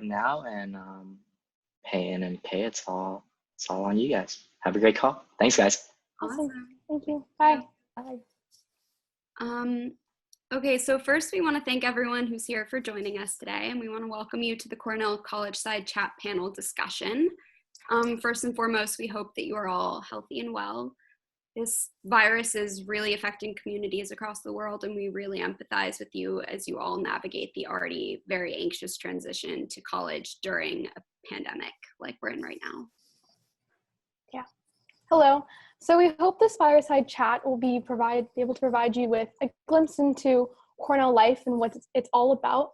now, and pay in and pay. It's all on you guys. Have a great call. Thanks, guys. Awesome. Thank you. Bye. Bye. Okay, so first we want to thank everyone who's here for joining us today, and we want to welcome you to the Cornell CollegeSide Chat panel discussion. First and foremost, we hope that you are all healthy and well. This virus is really affecting communities across the world, and we really empathize with you as you all navigate the already very anxious transition to college during a pandemic like we're in right now. Yeah. Hello. So we hope this fireside chat will be able to provide you with a glimpse into Cornell life and what it's all about,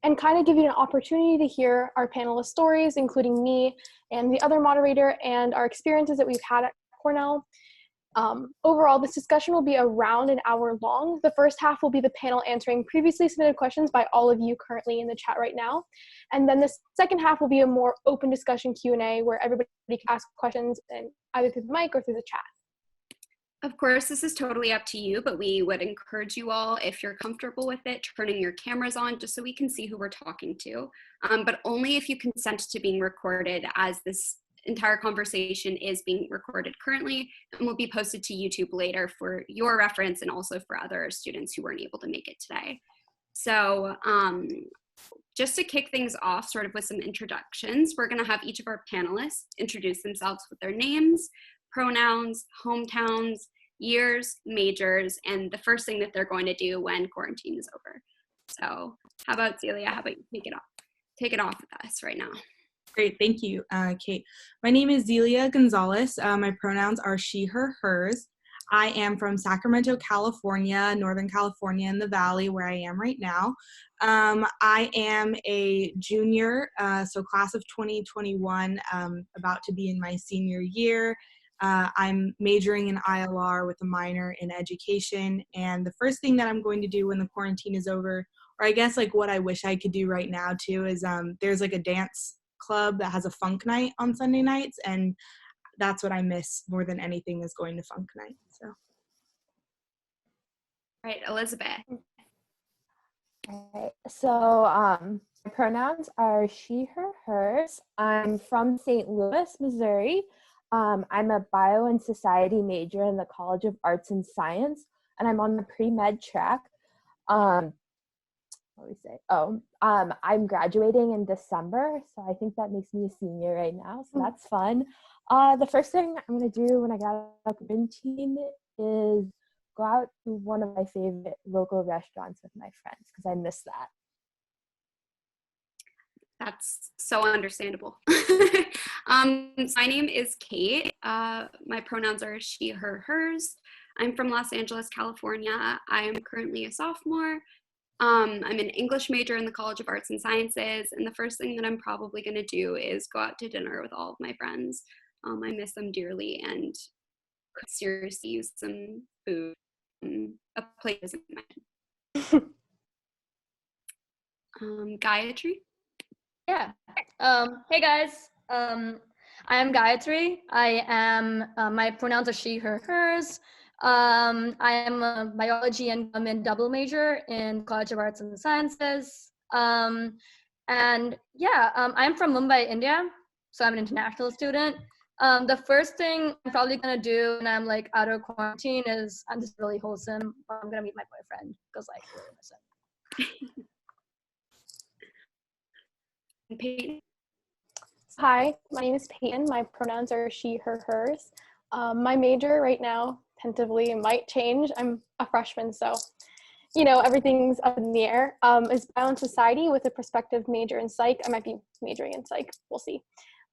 and kind of give you an opportunity to hear our panelists' stories, including me and the other moderator, and our experiences that we've had at Cornell. Overall, this discussion will be around an hour long. The first half will be the panel answering previously submitted questions by all of you currently in the chat right now. And then the second half will be a more open discussion Q&A where everybody can ask questions and either through the mic or through the chat. Of course, this is totally up to you, but we would encourage you all, if you're comfortable with it, turning your cameras on just so we can see who we're talking to, but only if you consent to being recorded, as this entire conversation is being recorded currently and will be posted to YouTube later for your reference and also for other students who weren't able to make it today. So just to kick things off sort of with some introductions, we're going to have each of our panelists introduce themselves with their names, pronouns, hometowns, years, majors, and the first thing that they're going to do when quarantine is over. So how about Celia? How about you take it off with us right now? Great, thank you, Kate. My name is Zelia Gonzalez. My pronouns are she, her, hers. I am from Sacramento, California, Northern California in the Valley, where I am right now. I am a junior, so class of 2021, about to be in my senior year. I'm majoring in ILR with a minor in education, and the first thing that I'm going to do when the quarantine is over, or I guess like what I wish I could do right now too, is there's like a dance club that has a funk night on Sunday nights, and that's what I miss more than anything, is going to funk night. So right, Elizabeth. All right. So my pronouns are she, her, hers. I'm from St. Louis, Missouri. I'm a bio and society major in the College of Arts and Science, and I'm on the pre-med track. I'm graduating in December, so I think that makes me a senior right now, so that's fun. The first thing I'm going to do when I get out of quarantine is go out to one of my favorite local restaurants with my friends, because I miss that. That's so understandable. My name is Kate. My pronouns are she, her, hers. I'm from Los Angeles, California. I am currently a sophomore. I'm an English major in the College of Arts and Sciences, and the first thing that I'm probably going to do is go out to dinner with all of my friends. I miss them dearly and could seriously use some food. A plate isn't mine. Gayatri? Yeah. Hey guys. I am Gayatri. I am, my pronouns are she, her, hers. I am a biology and government double major in College of Arts and Sciences. I'm from Mumbai, India, so I'm an international student. The first thing I'm probably gonna do when I'm like out of quarantine is, I'm just really wholesome, I'm gonna meet my boyfriend, because like, I really miss him. Peyton? Hi, my name is Peyton. My pronouns are she, her, hers. My major right now, tentatively, might change. I'm a freshman, so, you know, everything's up in the air. Is bio and society with a prospective major in psych. I might be majoring in psych, we'll see.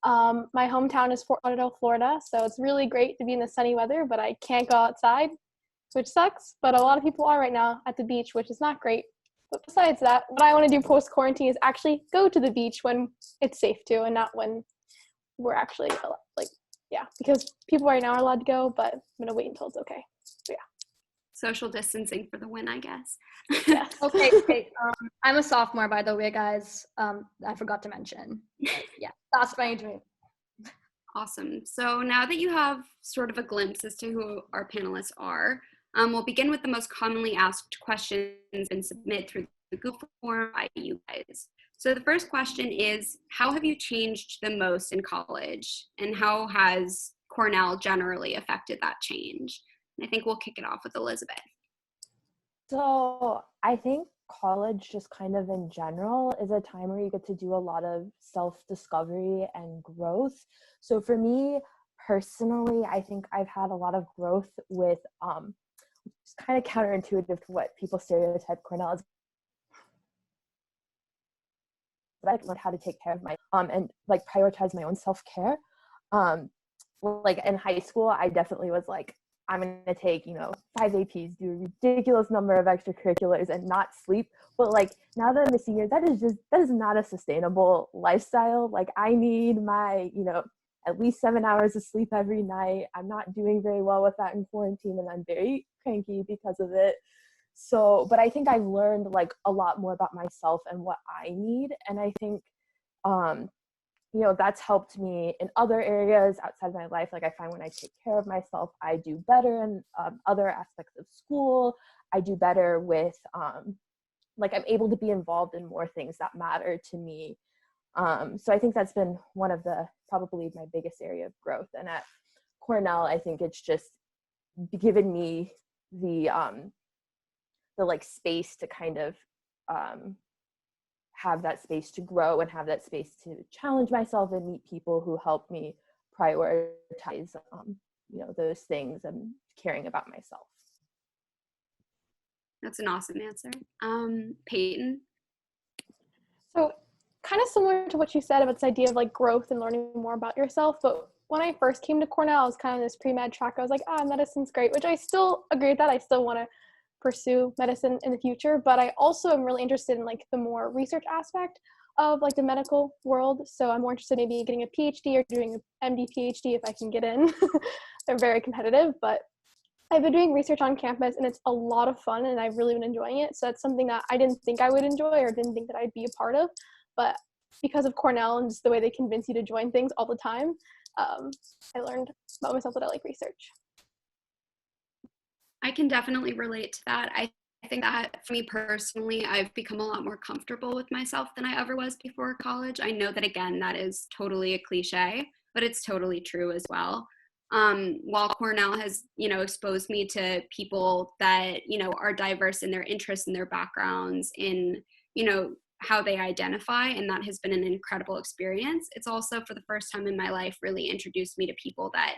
My hometown is Fort Lauderdale, Florida, so it's really great to be in the sunny weather, but I can't go outside, which sucks, but a lot of people are right now at the beach, which is not great. But besides that, what I want to do post-quarantine is actually go to the beach when it's safe to, and not when we're actually, like, yeah, because people right now are allowed to go, but I'm going to wait until it's okay. So, yeah. Social distancing for the win, I guess. Yes. Okay. I'm a sophomore, by the way, guys. I forgot to mention. But yeah, that's my dream. Awesome. So now that you have sort of a glimpse as to who our panelists are, we'll begin with the most commonly asked questions and submit through the Google form by you guys. So the first question is, how have you changed the most in college, and how has Cornell generally affected that change? And I think we'll kick it off with Elizabeth. So I think college, just kind of in general, is a time where you get to do a lot of self-discovery and growth. So for me personally, I think I've had a lot of growth with it's kind of counterintuitive to what people stereotype Cornell as. But I learned how to take care of my and like prioritize my own self-care. Like in high school, I definitely was like, I'm going to take, 5 APs, do a ridiculous number of extracurriculars and not sleep. But like now that I'm a senior, that is not a sustainable lifestyle. Like I need my, at least 7 hours of sleep every night. I'm not doing very well with that in quarantine, and I'm very cranky because of it. So, but I think I've learned like a lot more about myself and what I need. And I think, that's helped me in other areas outside my life. Like I find when I take care of myself, I do better in other aspects of school. I do better with, like I'm able to be involved in more things that matter to me. So I think that's been one of probably my biggest area of growth. And at Cornell, I think it's just given me the like space to kind of have that space to grow and have that space to challenge myself and meet people who help me prioritize those things and caring about myself. That's an awesome answer. Peyton? So kind of similar to what you said about this idea of like growth and learning more about yourself, but when I first came to Cornell, I was kind of this pre-med track. I was like, medicine's great, which I still agree with that. I still want to pursue medicine in the future, but I also am really interested in like the more research aspect of like the medical world. So I'm more interested in maybe getting a PhD or doing an MD PhD if I can get in. They're very competitive, but I've been doing research on campus and it's a lot of fun and I've really been enjoying it. So that's something that I didn't think I would enjoy or didn't think that I'd be a part of, but because of Cornell and just the way they convince you to join things all the time, I learned about myself that I like research. I can definitely relate to that. I think that for me personally, I've become a lot more comfortable with myself than I ever was before college. I know that, again, that is totally a cliche, but it's totally true as well. While Cornell has, exposed me to people that, are diverse in their interests and their backgrounds, in, how they identify, and that has been an incredible experience. It's also, for the first time in my life, really introduced me to people that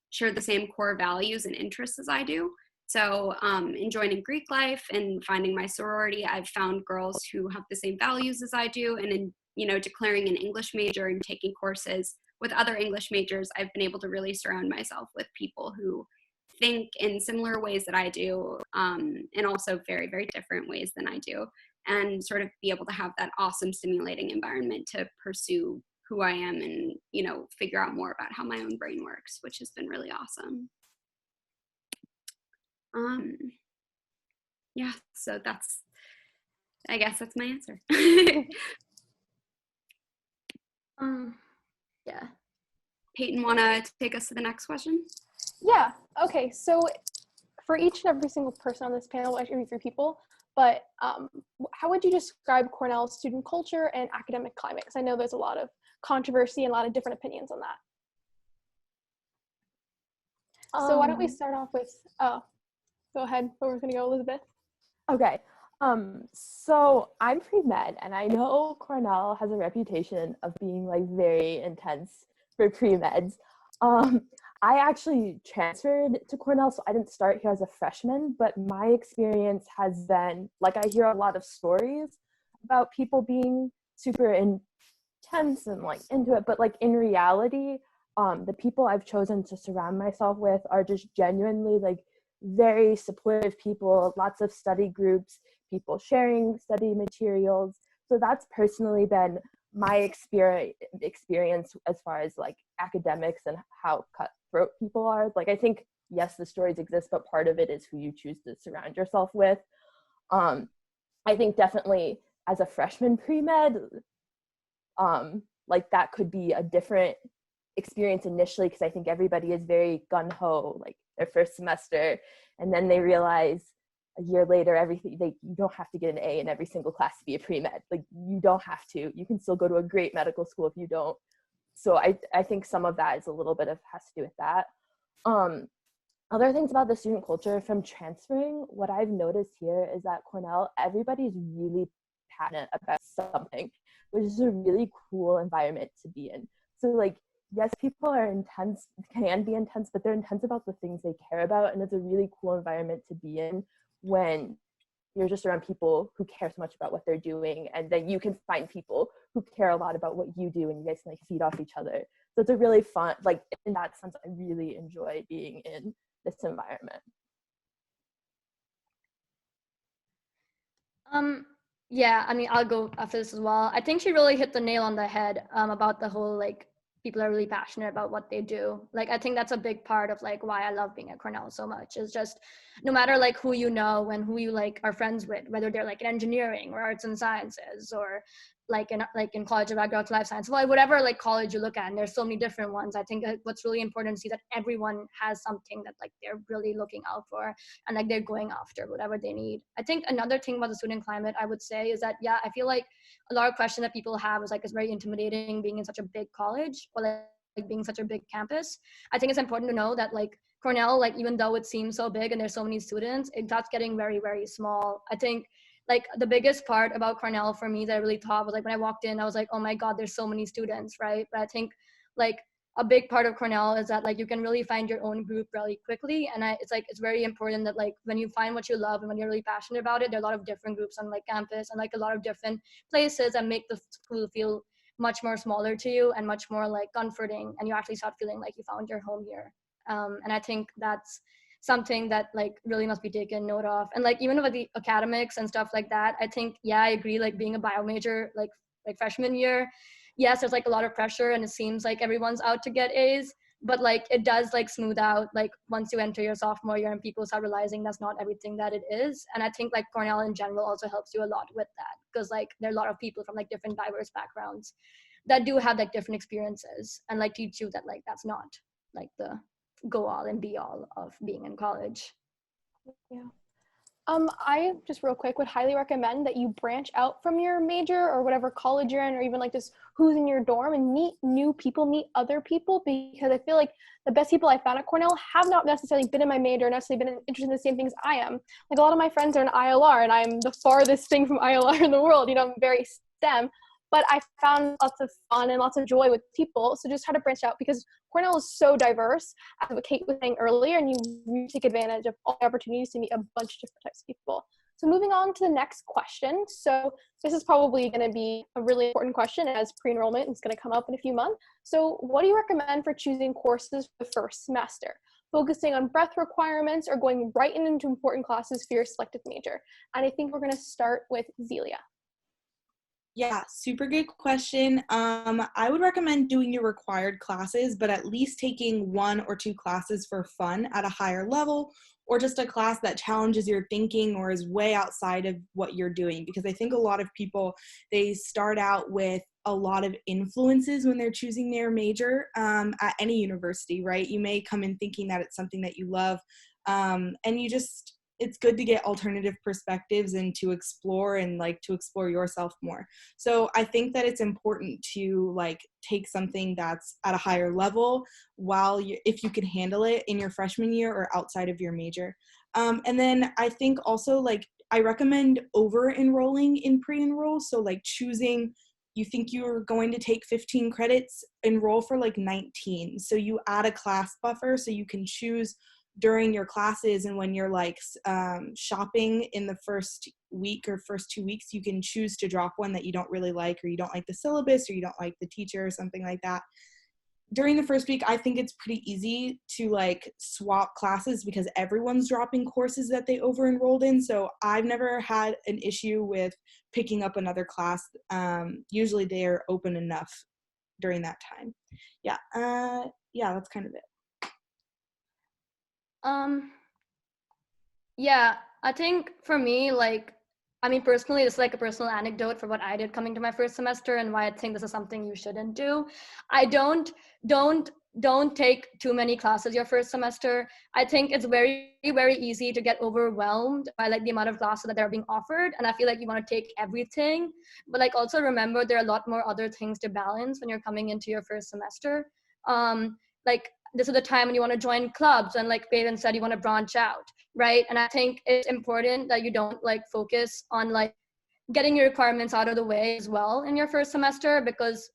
share the same core values and interests as I do. So in joining Greek life and finding my sorority, I've found girls who have the same values as I do. And in, declaring an English major and taking courses with other English majors, I've been able to really surround myself with people who think in similar ways that I do, and also very, very different ways than I do, and sort of be able to have that awesome, stimulating environment to pursue who I am and, figure out more about how my own brain works, which has been really awesome. Yeah, so I guess that's my answer. Yeah. Peyton, want to take us to the next question? Yeah, okay, so for each and every single person on this panel, well, actually 3 people, but how would you describe Cornell's student culture and academic climate? Because I know there's a lot of controversy and a lot of different opinions on that. So why don't we start off with, go ahead, where we're going to go, Elizabeth? Okay. So I'm pre-med, and I know Cornell has a reputation of being like very intense for pre-meds. I actually transferred to Cornell, so I didn't start here as a freshman, but my experience has been, like, I hear a lot of stories about people being super intense and like into it, but like in reality, the people I've chosen to surround myself with are just genuinely like very supportive people, lots of study groups, people sharing study materials. So that's personally been my experience as far as like academics and how cutthroat people are. Like, I think, yes, the stories exist, but part of it is who you choose to surround yourself with. I think definitely as a freshman pre-med, like that could be a different experience initially, because I think everybody is very gung-ho, like their first semester, and then they realize a year later, everything, you don't have to get an A in every single class to be a pre-med. Like, you don't have to. You can still go to a great medical school if you don't. So I think some of that is a little bit of has to do with that. Other things about the student culture from transferring, what I've noticed here is that Cornell, everybody's really passionate about something, which is a really cool environment to be in. So like, yes, people are intense, can be intense, but they're intense about the things they care about. And it's a really cool environment to be in when you're just around people who care so much about what they're doing. And then you can find people who care a lot about what you do, and you guys can like feed off each other. So it's a really fun, like in that sense, I really enjoy being in this environment. Yeah, I mean, I'll go after this as well. I think she really hit the nail on the head about the whole like people are really passionate about what they do. Like, I think that's a big part of like why I love being at Cornell so much, is just no matter like who you know and who you like are friends with, whether they're like in engineering or arts and sciences or like in College of Agricultural Life Science, well, whatever like college you look at, and there's so many different ones. I think what's really important to see that everyone has something that like they're really looking out for and like they're going after whatever they need. I think another thing about the student climate, I would say, is that, yeah, I feel like a lot of questions that people have is like, it's very intimidating being in such a big college or like being such a big campus. I think it's important to know that like Cornell, like even though it seems so big and there's so many students, that's getting very, very small. I think like the biggest part about Cornell for me that I really thought was like when I walked in, I was like, oh my God, there's so many students, right? But I think like a big part of Cornell is that like you can really find your own group really quickly. And it's like, it's very important that like when you find what you love and when you're really passionate about it, there are a lot of different groups on like campus and like a lot of different places that make the school feel much more smaller to you and much more like comforting. And you actually start feeling like you found your home here. And I think that's something that like really must be taken note of. And like even with the academics and stuff like that, I think, yeah, I agree, like being a bio major like freshman year, yes, there's like a lot of pressure and it seems like everyone's out to get A's, but like it does like smooth out like once you enter your sophomore year and people start realizing that's not everything that it is. And I think like Cornell in general also helps you a lot with that, because like there are a lot of people from like different diverse backgrounds that do have like different experiences and like teach you that like that's not like the go all and be all of being in college. Yeah. I just real quick would highly recommend that you branch out from your major or whatever college you're in, or even like just who's in your dorm, and meet new people, meet other people, because I feel like the best people I found at Cornell have not necessarily been in my major, necessarily been interested in the same things I am. Like a lot of my friends are in ILR and I'm the farthest thing from ILR in the world, you know, I'm very STEM. But I found lots of fun and lots of joy with people. So just try to branch out, because Cornell is so diverse, as what Kate was saying earlier, and you take advantage of all the opportunities to meet a bunch of different types of people. So moving on to the next question. So this is probably going to be a really important question, as pre-enrollment is going to come up in a few months. So what do you recommend for choosing courses for the first semester? Focusing on breadth requirements or going right into important classes for your selected major? And I think we're going to start with Zelia. Yeah, super good question. I would recommend doing your required classes, but at least taking 1 or 2 classes for fun at a higher level, or just a class that challenges your thinking or is way outside of what you're doing. Because I think a lot of people, they start out with a lot of influences when they're choosing their major at any university, right? You may come in thinking that it's something that you love, and it's good to get alternative perspectives and to explore yourself more. So I think that it's important to like take something that's at a higher level if you can handle it in your freshman year or outside of your major. And then I think also like I recommend over enrolling in pre-enroll. So like you think you're going to take 15 credits, enroll for like 19. So you add a class buffer so you can choose during your classes, and when you're like shopping in the first week or first 2 weeks, you can choose to drop one that you don't really like, or you don't like the syllabus, or you don't like the teacher, or something like that. During the first week, I think it's pretty easy to like swap classes because everyone's dropping courses that they over-enrolled in. So I've never had an issue with picking up another class. Usually they're open enough during that time. Yeah, that's kind of it. Yeah, I think for me, like, I mean, personally, it's like a personal anecdote for what I did coming to my first semester and why I think this is something you shouldn't do. I don't don't take too many classes your first semester. I think it's very, very easy to get overwhelmed by like the amount of classes that are being offered. And I feel like you want to take everything, but like also remember there are a lot more other things to balance when you're coming into your first semester. Like this is the time when you want to join clubs, and like Peyton said, you want to branch out, right? And I think it's important that you don't like focus on like getting your requirements out of the way as well in your first semester, because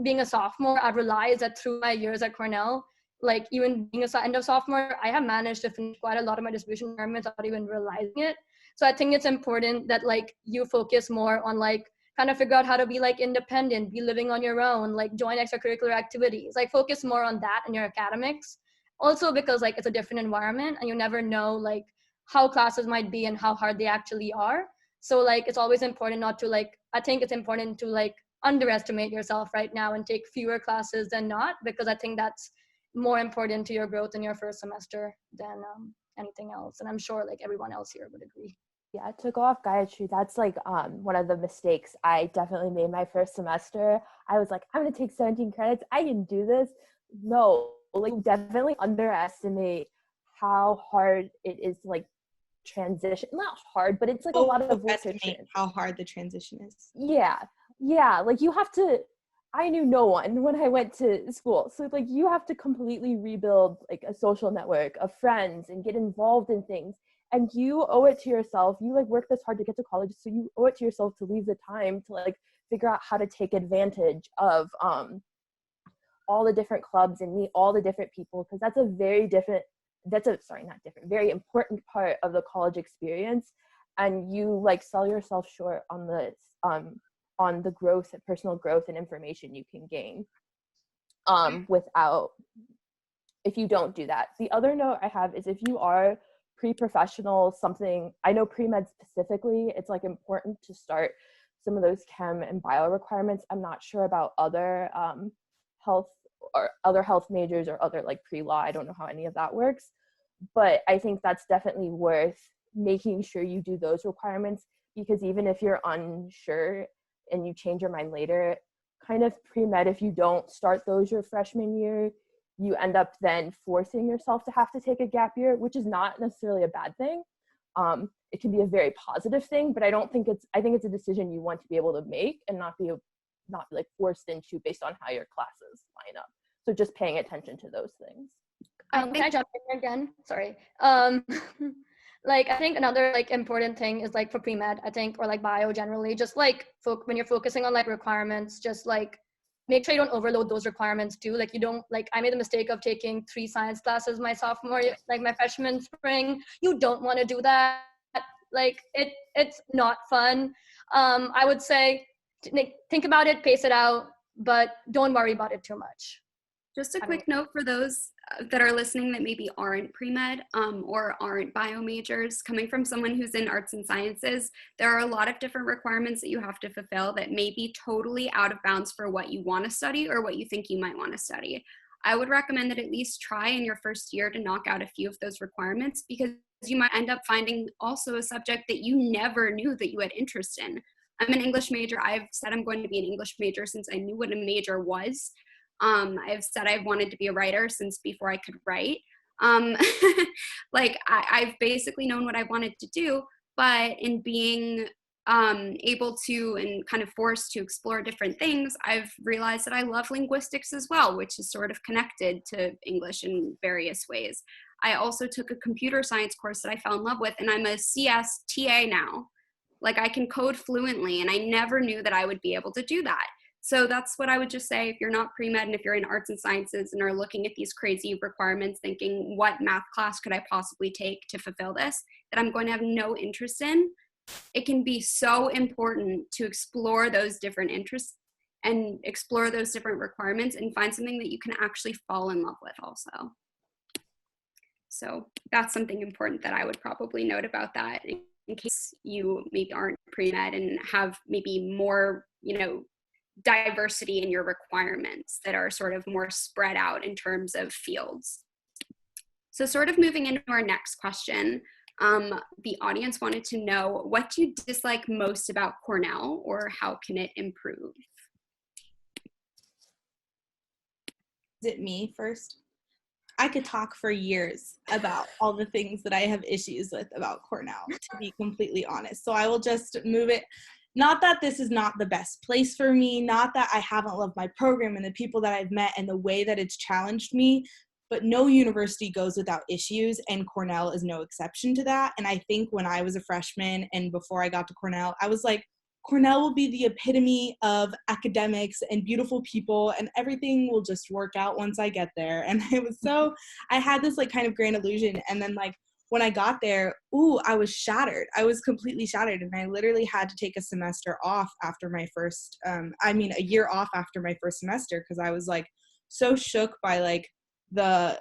being a sophomore, I've realized that through my years at Cornell, like even being a end of sophomore, I have managed to finish quite a lot of my distribution requirements without even realizing it. So I think it's important that like you focus more on like kind of figure out how to be like independent, be living on your own, like join extracurricular activities, like focus more on that in your academics. Also because like it's a different environment and you never know like how classes might be and how hard they actually are. So like it's always important not to like, I think it's important to like underestimate yourself right now and take fewer classes than not, because I think that's more important to your growth in your first semester than anything else. And I'm sure like everyone else here would agree. Yeah, to go off Gayatri, that's like one of the mistakes I definitely made my first semester. I was like, I'm gonna take 17 credits, I can do this. No, like definitely underestimate how hard it is to like transition. Not hard, but it's like a lot of work to how hard the transition is. Yeah, like you have to, I knew no one when I went to school, so like you have to completely rebuild like a social network of friends and get involved in things, and you owe it to yourself. You like work this hard to get to college, so you owe it to yourself to leave the time to like figure out how to take advantage of all the different clubs and meet all the different people, because that's a very important part of the college experience. And you like sell yourself short on the growth, personal growth and information you can gain if you don't do that. The other note I have is if you are pre-professional, something, I know pre-med specifically, it's like important to start some of those chem and bio requirements. I'm not sure about other health majors or other like pre-law. I don't know how any of that works, but I think that's definitely worth making sure you do those requirements, because even if you're unsure and you change your mind later, kind of pre-med, if you don't start those your freshman year, you end up then forcing yourself to have to take a gap year, which is not necessarily a bad thing. It can be a very positive thing, but I think it's a decision you want to be able to make and not be like forced into based on how your classes line up. So just paying attention to those things. Can I jump in again? Sorry. Like I think another like important thing is like for pre-med, I think, or like bio generally, just like when you're focusing on like requirements, just like make sure you don't overload those requirements too. Like you don't, like I made the mistake of taking 3 science classes my sophomore, like my freshman spring. You don't want to do that. Like it's not fun. I would say think about it, pace it out, but don't worry about it too much. Just a quick note for those that are listening that maybe aren't pre-med or aren't bio majors. Coming from someone who's in arts and sciences, there are a lot of different requirements that you have to fulfill that may be totally out of bounds for what you want to study or what you think you might want to study. I would recommend that at least try in your first year to knock out a few of those requirements, because you might end up finding also a subject that you never knew that you had interest in. I'm an English major. I've said I'm going to be an English major since I knew what a major was. I've said I've wanted to be a writer since before I could write. Like I've basically known what I wanted to do, but in being able to and kind of forced to explore different things, I've realized that I love linguistics as well, which is sort of connected to English in various ways. I also took a computer science course that I fell in love with, and I'm a CS TA now. Like I can code fluently, and I never knew that I would be able to do that. So that's what I would just say. If you're not pre-med and if you're in arts and sciences and are looking at these crazy requirements, thinking what math class could I possibly take to fulfill this, that I'm going to have no interest in, it can be so important to explore those different interests and explore those different requirements and find something that you can actually fall in love with also. So that's something important that I would probably note about that in case you maybe aren't pre-med and have maybe more, diversity in your requirements that are sort of more spread out in terms of fields. So sort of moving into our next question, the audience wanted to know, what do you dislike most about Cornell, or how can it improve? it me first? I could talk for years about all the things that I have issues with about Cornell, to be completely honest. So I will just move it. Not that this is not the best place for me, not that I haven't loved my program and the people that I've met and the way that it's challenged me, but no university goes without issues, and Cornell is no exception to that. And I think when I was a freshman and before I got to Cornell, I was like, Cornell will be the epitome of academics and beautiful people, and everything will just work out once I get there. And I had this like kind of grand illusion. And then like when I got there, I was shattered. I was completely shattered. And I literally had to take a semester off after my first, a year off after my first semester, because I was like so shook by like the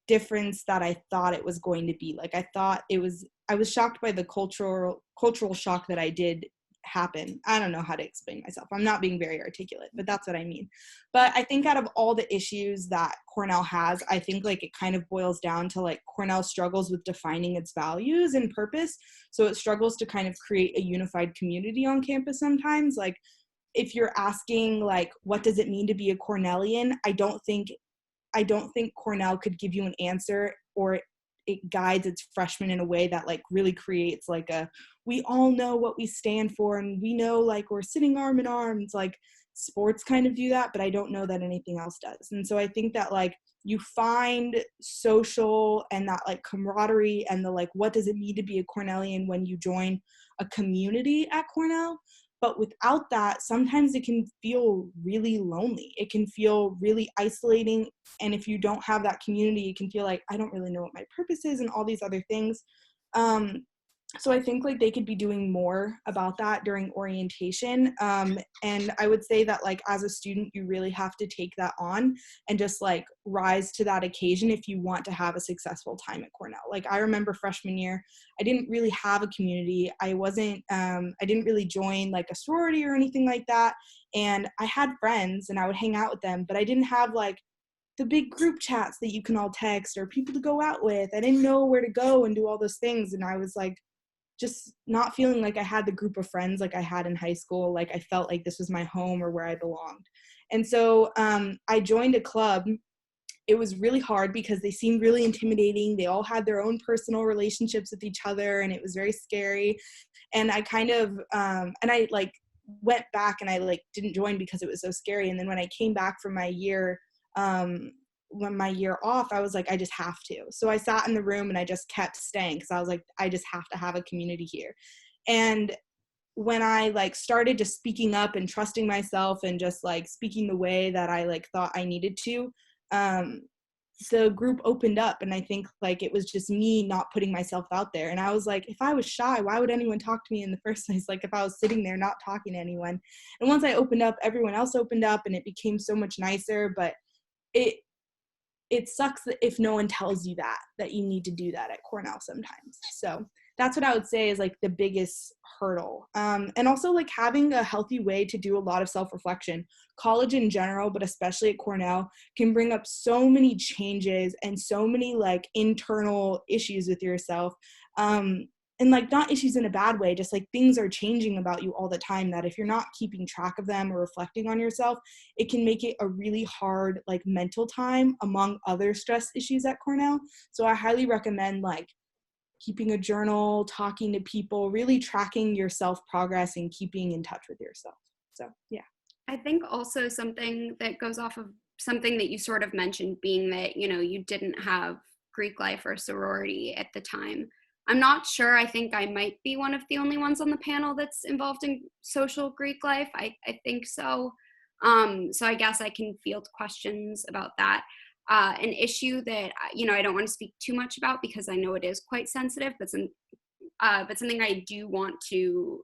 difference that I thought it was going to be. Like I was shocked by the cultural shock that I did happen. I don't know how to explain myself. I'm not being very articulate, but that's what I mean. But I think out of all the issues that Cornell has, I think like it kind of boils down to like Cornell struggles with defining its values and purpose. So it struggles to kind of create a unified community on campus sometimes. Like if you're asking like, what does it mean to be a Cornellian? I don't think Cornell could give you an answer, or it guides its freshmen in a way that like really creates like we all know what we stand for, and we know like we're sitting arm in arms. Like sports kind of do that, but I don't know that anything else does. And so I think that like you find social and that like camaraderie and the like, what does it mean to be a Cornellian when you join a community at Cornell? But without that, sometimes it can feel really lonely. It can feel really isolating. And if you don't have that community, it can feel like, I don't really know what my purpose is and all these other things. So I think like they could be doing more about that during orientation. And I would say that like as a student, you really have to take that on and just like rise to that occasion if you want to have a successful time at Cornell. Like I remember freshman year, I didn't really have a community. I didn't really join like a sorority or anything like that. And I had friends and I would hang out with them, but I didn't have like the big group chats that you can all text or people to go out with. I didn't know where to go and do all those things. And I was like, just not feeling like I had the group of friends like I had in high school. Like I felt like this was my home or where I belonged. And so I joined a club. It was really hard because they seemed really intimidating. They all had their own personal relationships with each other, and it was very scary. And I kind of, and I like went back and I like didn't join because it was so scary. And then when I came back from my year, when my year off, I was like, I just have to. So I sat in the room and I just kept staying because I was like, I just have to have a community here. And when I like started just speaking up and trusting myself and just like speaking the way that I like thought I needed to, the group opened up. And I think like it was just me not putting myself out there. And I was like, if I was shy, why would anyone talk to me in the first place? Like if I was sitting there not talking to anyone. And once I opened up, everyone else opened up and it became so much nicer. But it sucks if no one tells you that you need to do that at Cornell sometimes. So that's what I would say is like the biggest hurdle. And also like having a healthy way to do a lot of self-reflection. College in general, but especially at Cornell, can bring up so many changes and so many like internal issues with yourself. And like not issues in a bad way, just like things are changing about you all the time that if you're not keeping track of them or reflecting on yourself, it can make it a really hard like mental time among other stress issues at Cornell. So I highly recommend like keeping a journal, talking to people, really tracking your self progress and keeping in touch with yourself. So yeah. I think also something that goes off of something that you sort of mentioned being that, you know, you didn't have Greek life or sorority at the time. I'm not sure. I think I might be one of the only ones on the panel that's involved in social Greek life. I think so. So I guess I can field questions about that. An issue that, you know, I don't want to speak too much about because I know it is quite sensitive, but something I do want to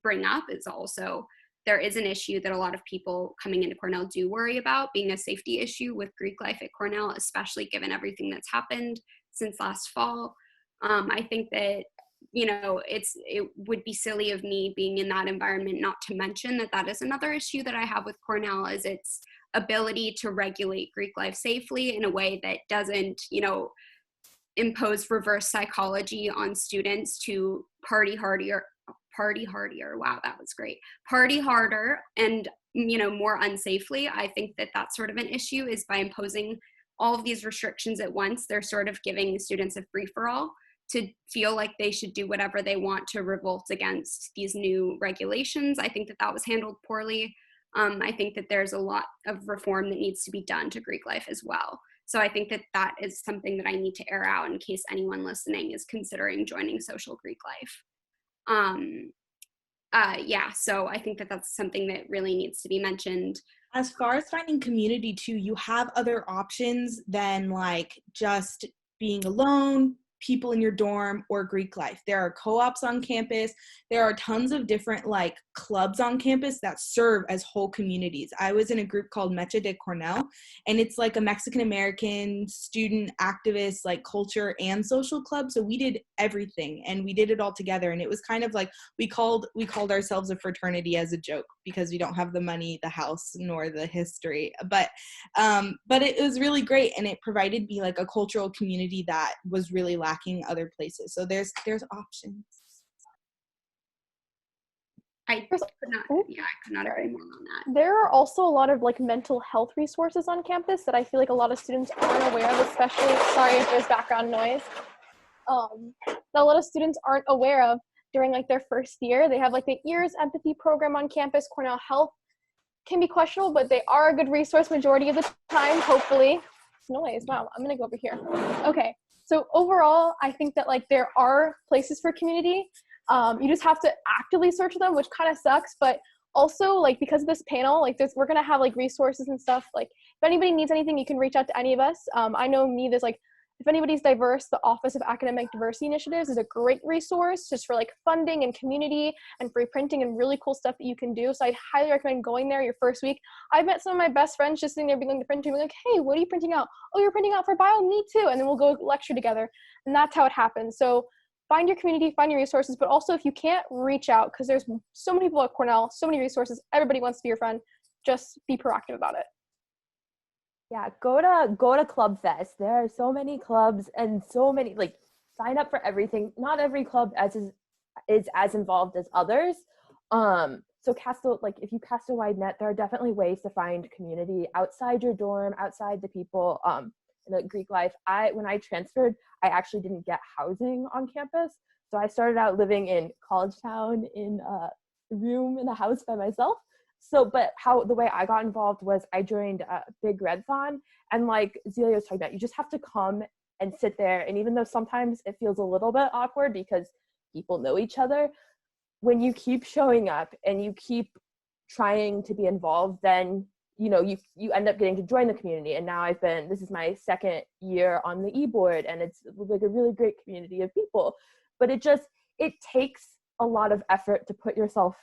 bring up is also there is an issue that a lot of people coming into Cornell do worry about, being a safety issue with Greek life at Cornell, especially given everything that's happened since last fall. I think that, you know, it would be silly of me being in that environment not to mention that is another issue that I have with Cornell, is its ability to regulate Greek life safely in a way that doesn't, you know, impose reverse psychology on students to party harder. Wow, that was great. Party harder and more unsafely. I think that that's sort of an issue, is by imposing all of these restrictions at once, they're sort of giving students a free-for-all to feel like they should do whatever they want to revolt against these new regulations. I think that that was handled poorly. I think that there's a lot of reform that needs to be done to Greek life as well. So I think that that is something that I need to air out in case anyone listening is considering joining social Greek life. Yeah, so I think that that's something that really needs to be mentioned. As far as finding community too, you have other options than like just being alone, people in your dorm, or Greek life. There are co-ops on campus. There are tons of different like clubs on campus that serve as whole communities. I was in a group called Mecha de Cornell, and it's like a Mexican-American student activist, like culture and social club. So we did everything and we did it all together. And it was kind of like, we called ourselves a fraternity as a joke because we don't have the money, the house, nor the history. But it was really great, and it provided me like a cultural community that was really lacking other places. So there's options. I could not agree more on that. There are also a lot of like mental health resources on campus that I feel like a lot of students aren't aware of, especially, sorry if there's background noise, that a lot of students aren't aware of during like their first year. They have like the EARS empathy program on campus. Cornell Health can be questionable, but they are a good resource majority of the time, hopefully. Noise, wow, I'm gonna go over here. Okay, so overall, I think that like there are places for community. You just have to actively search them, which kind of sucks, but also like because of this panel, like we're gonna have like resources and stuff. Like if anybody needs anything, you can reach out to any of us. I know there's like, if anybody's diverse, the Office of Academic Diversity Initiatives is a great resource just for like funding and community and free printing and really cool stuff that you can do. So I'd highly recommend going there your first week. I've met some of my best friends just sitting there being the printer, being like, hey, what are you printing out? Oh, you're printing out for bio? Me too. And then we'll go lecture together. And that's how it happens. So find your community, find your resources, but also if you can't, reach out, because there's so many people at Cornell, so many resources, everybody wants to be your friend. Just be proactive about it. Yeah, go to Club Fest. There are so many clubs and so many, like, sign up for everything. Not every club is as involved as others. So if you cast a wide net, there are definitely ways to find community outside your dorm, outside the people in the Greek life. When I transferred, I actually didn't get housing on campus. So I started out living in College Town in a room in a house by myself. So, but the way I got involved was I joined Big Redthon, and like Zelia was talking about, you just have to come and sit there. And even though sometimes it feels a little bit awkward because people know each other, when you keep showing up and you keep trying to be involved, then you end up getting to join the community. And now this is my second year on the e-board, and it's like a really great community of people. But it takes a lot of effort to put yourself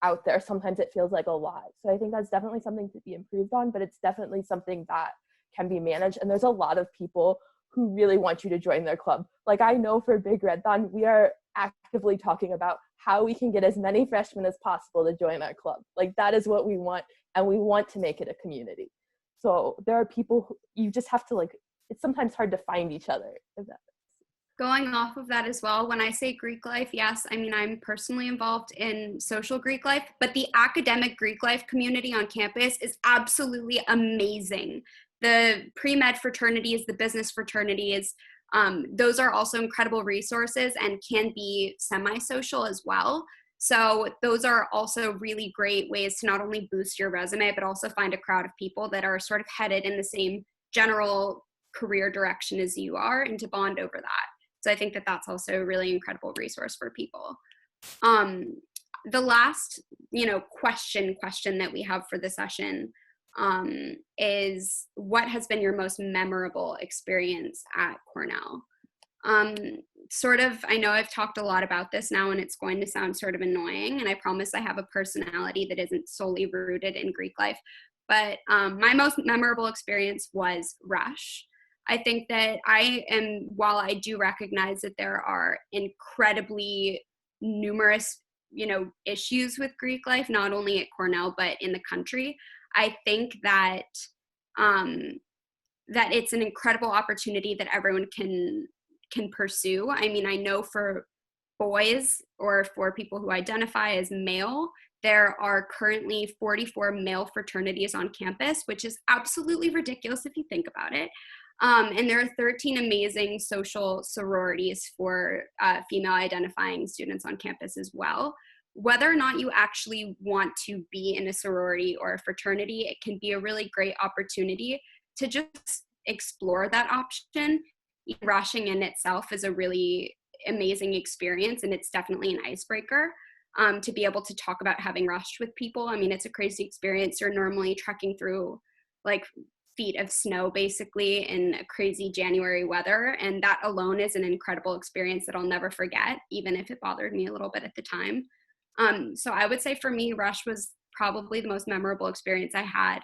out there. Sometimes it feels like a lot. So I think that's definitely something to be improved on, but it's definitely something that can be managed. And there's a lot of people who really want you to join their club. Like I know for Big Redthon, we are actively talking about how we can get as many freshmen as possible to join our club. Like that is what we want, and we want to make it a community. So there are people who you just have to it's sometimes hard to find each other. Going off of that as well, when I say Greek life, yes, I mean, I'm personally involved in social Greek life, but the academic Greek life community on campus is absolutely amazing. The pre-med fraternities, the business fraternities, those are also incredible resources and can be semi-social as well. So those are also really great ways to not only boost your resume, but also find a crowd of people that are sort of headed in the same general career direction as you are, and to bond over that. So I think that that's also a really incredible resource for people. The last, question that we have for the session is, what has been your most memorable experience at Cornell? I know I've talked a lot about this now, and it's going to sound sort of annoying, and I promise I have a personality that isn't solely rooted in Greek life, but my most memorable experience was Rush. I think that while I do recognize that there are incredibly numerous, issues with Greek life, not only at Cornell, but in the country, I think that that it's an incredible opportunity that everyone can pursue. I mean, I know for boys or for people who identify as male, there are currently 44 male fraternities on campus, which is absolutely ridiculous if you think about it. And there are 13 amazing social sororities for female identifying students on campus as well. Whether or not you actually want to be in a sorority or a fraternity, it can be a really great opportunity to just explore that option. Rushing in itself is a really amazing experience, and it's definitely an icebreaker. To be able to talk about having rushed with people. I mean, it's a crazy experience. You're normally trekking through like feet of snow basically in crazy January weather, and that alone is an incredible experience that I'll never forget, even if it bothered me a little bit at the time. So I would say for me, Rush was probably the most memorable experience I had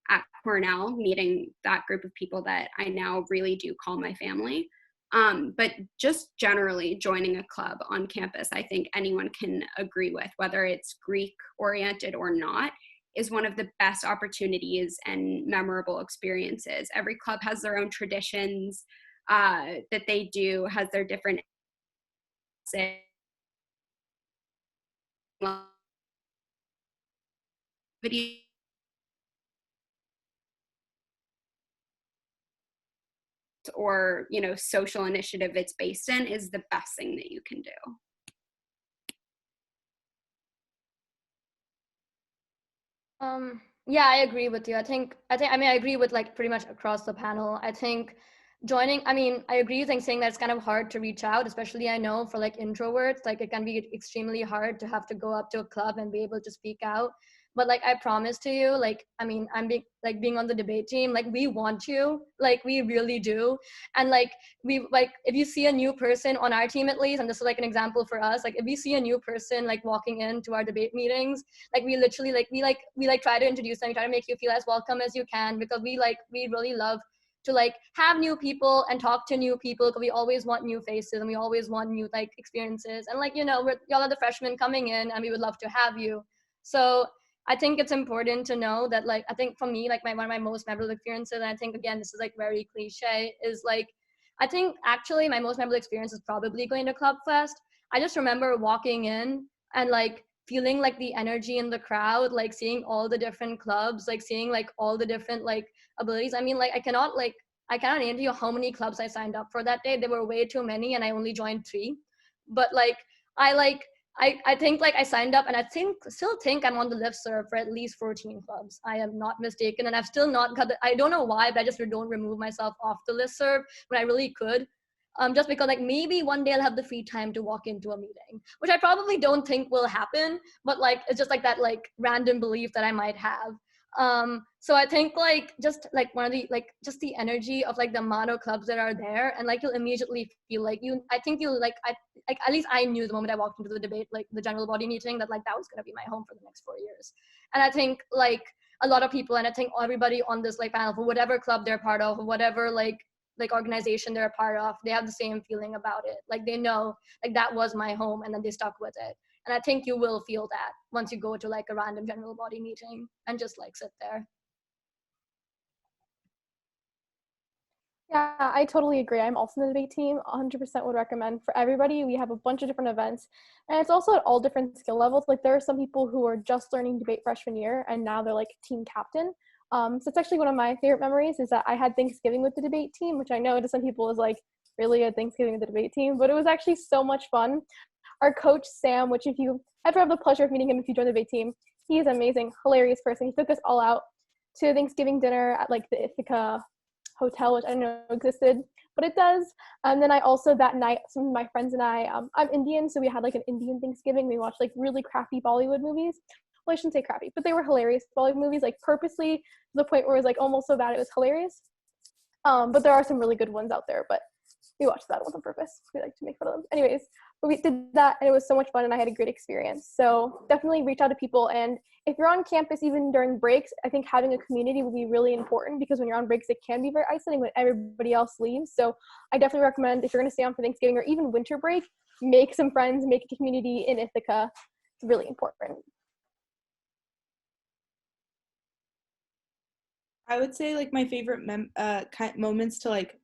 at Cornell, meeting that group of people that I now really do call my family. But just generally joining a club on campus, I think anyone can agree with, whether it's Greek oriented or not, is one of the best opportunities and memorable experiences. Every club has their own traditions that they do, has their different video or, you know, social initiative it's based in is the best thing that you can do. Yeah, I agree with you. I mean, I agree with like pretty much across the panel. I think I agree with saying that it's kind of hard to reach out, especially I know for like introverts, like it can be extremely hard to have to go up to a club and be able to speak out. But like I promise to you, like, I mean, being on the debate team, like we want you, like we really do. And like if you see a new person on our team at least, and this is like an example for us, like if we see a new person like walking into our debate meetings, like we literally we try to introduce them, we try to make you feel as welcome as you can, because we really love to like have new people and talk to new people, because we always want new faces and we always want new like experiences, and like, you know, y'all are the freshmen coming in and we would love to have you. So I think it's important to know that, like, I think for me, like one of my most memorable experiences, and I think again this is like very cliche, is like I think actually my most memorable experience is probably going to Club Fest. I just remember walking in and like feeling like the energy in the crowd, like seeing all the different clubs, like seeing like all the different like abilities. I mean, like I cannot name to you how many clubs I signed up for that day. There were way too many and I only joined 3. But like I think like I signed up, and I still think I'm on the listserv for at least 14 clubs. I am not mistaken, and I've still not got I don't know why, but I just don't remove myself off the listserv when I really could. Just because like maybe one day I'll have the free time to walk into a meeting, which I probably don't think will happen, but like it's just like that like random belief that I might have. So I think like just like one of the like just the energy of like the amount of clubs that are there, and like you'll immediately feel like at least I knew the moment I walked into the debate, like the general body meeting, that like that was going to be my home for the next 4 years. And I think like a lot of people, and I think everybody on this like panel, for whatever club they're part of, or whatever like organization they're a part of, they have the same feeling about it. Like they know like that was my home, and then they stuck with it. And I think you will feel that once you go to like a random general body meeting and just like sit there. Yeah, I totally agree. I'm also in the debate team. 100% would recommend for everybody. We have a bunch of different events, and it's also at all different skill levels. Like there are some people who are just learning debate freshman year, and now they're like team captain. So it's actually one of my favorite memories is that I had Thanksgiving with the debate team, which I know to some people is like really a Thanksgiving with the debate team, but it was actually so much fun. Our coach, Sam, which if you ever have the pleasure of meeting him if you join the debate team, he is an amazing, hilarious person. He took us all out to Thanksgiving dinner at like the Ithaca Hotel, which I didn't know existed, but it does. And then I also that night, some of my friends and I'm Indian, so we had like an Indian Thanksgiving. We watched like really crappy Bollywood movies. Well, I shouldn't say crappy, but they were hilarious Bollywood movies, like purposely to the point where it was like almost so bad it was hilarious. But there are some really good ones out there, but we watched that one on purpose. We like to make fun of them. Anyways, but we did that and it was so much fun and I had a great experience. So definitely reach out to people. And if you're on campus, even during breaks, I think having a community will be really important, because when you're on breaks, it can be very isolating when everybody else leaves. So I definitely recommend, if you're going to stay on for Thanksgiving or even winter break, make some friends, make a community in Ithaca. It's really important. I would say like my favorite moments to like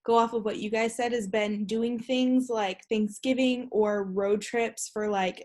go off of what you guys said has been doing things like Thanksgiving or road trips for like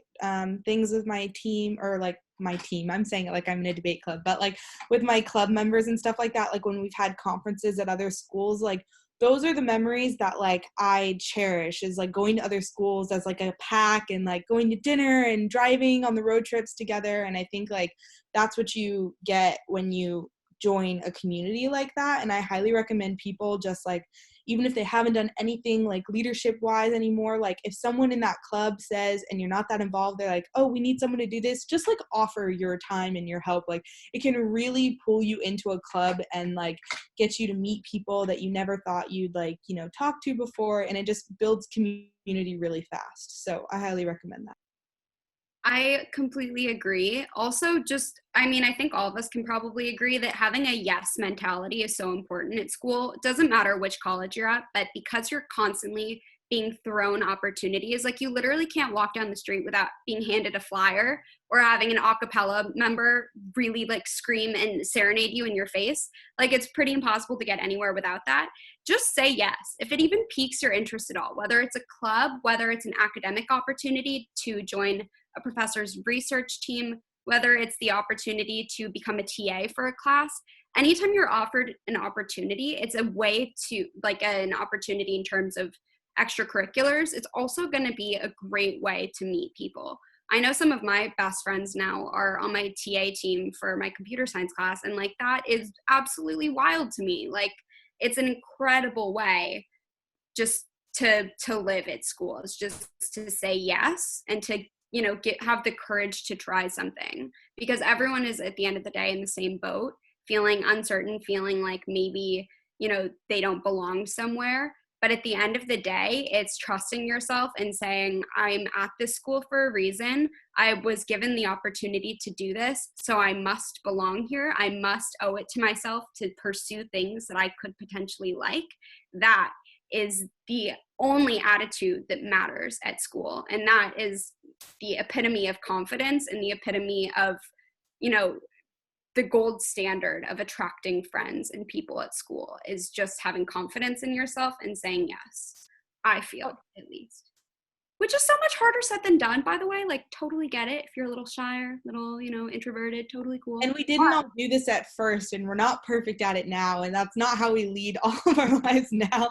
things with my team or like my team. I'm saying it like I'm in a debate club, but like with my club members and stuff like that, like when we've had conferences at other schools, like those are the memories that like I cherish, is like going to other schools as like a pack and like going to dinner and driving on the road trips together. And I think like that's what you get when you join a community like that. And I highly recommend people just like, even if they haven't done anything like leadership wise anymore, like if someone in that club says, and you're not that involved, they're like, oh, we need someone to do this, just like offer your time and your help. Like it can really pull you into a club and like get you to meet people that you never thought you'd like, you know, talk to before. And it just builds community really fast. So I highly recommend that. I completely agree. Also, just, I mean, I think all of us can probably agree that having a yes mentality is so important at school. It doesn't matter which college you're at, but because you're constantly being thrown opportunities, like you literally can't walk down the street without being handed a flyer or having an a cappella member really like scream and serenade you in your face. Like it's pretty impossible to get anywhere without that. Just say yes. If it even piques your interest at all, whether it's a club, whether it's an academic opportunity to join a professor's research team, whether it's the opportunity to become a TA for a class, anytime you're offered an opportunity, it's a way to like an opportunity in terms of extracurriculars. It's also going to be a great way to meet people. I know some of my best friends now are on my TA team for my computer science class, and like that is absolutely wild to me. Like it's an incredible way just to live at school. It's just to say yes and to, you know, have the courage to try something, because everyone is at the end of the day in the same boat, feeling uncertain, feeling like maybe, you know, they don't belong somewhere. But at the end of the day, it's trusting yourself and saying, I'm at this school for a reason. I was given the opportunity to do this, so I must belong here. I must owe it to myself to pursue things that I could potentially like. That is the only attitude that matters at school. And that is the epitome of confidence and the epitome of, you know, the gold standard of attracting friends and people at school is just having confidence in yourself and saying yes. I feel, at least. Which is so much harder said than done, by the way. Like, totally get it. If you're a little shyer, little, you know, introverted, totally cool. And we didn't all do this at first, and we're not perfect at it now, and that's not how we lead all of our lives now.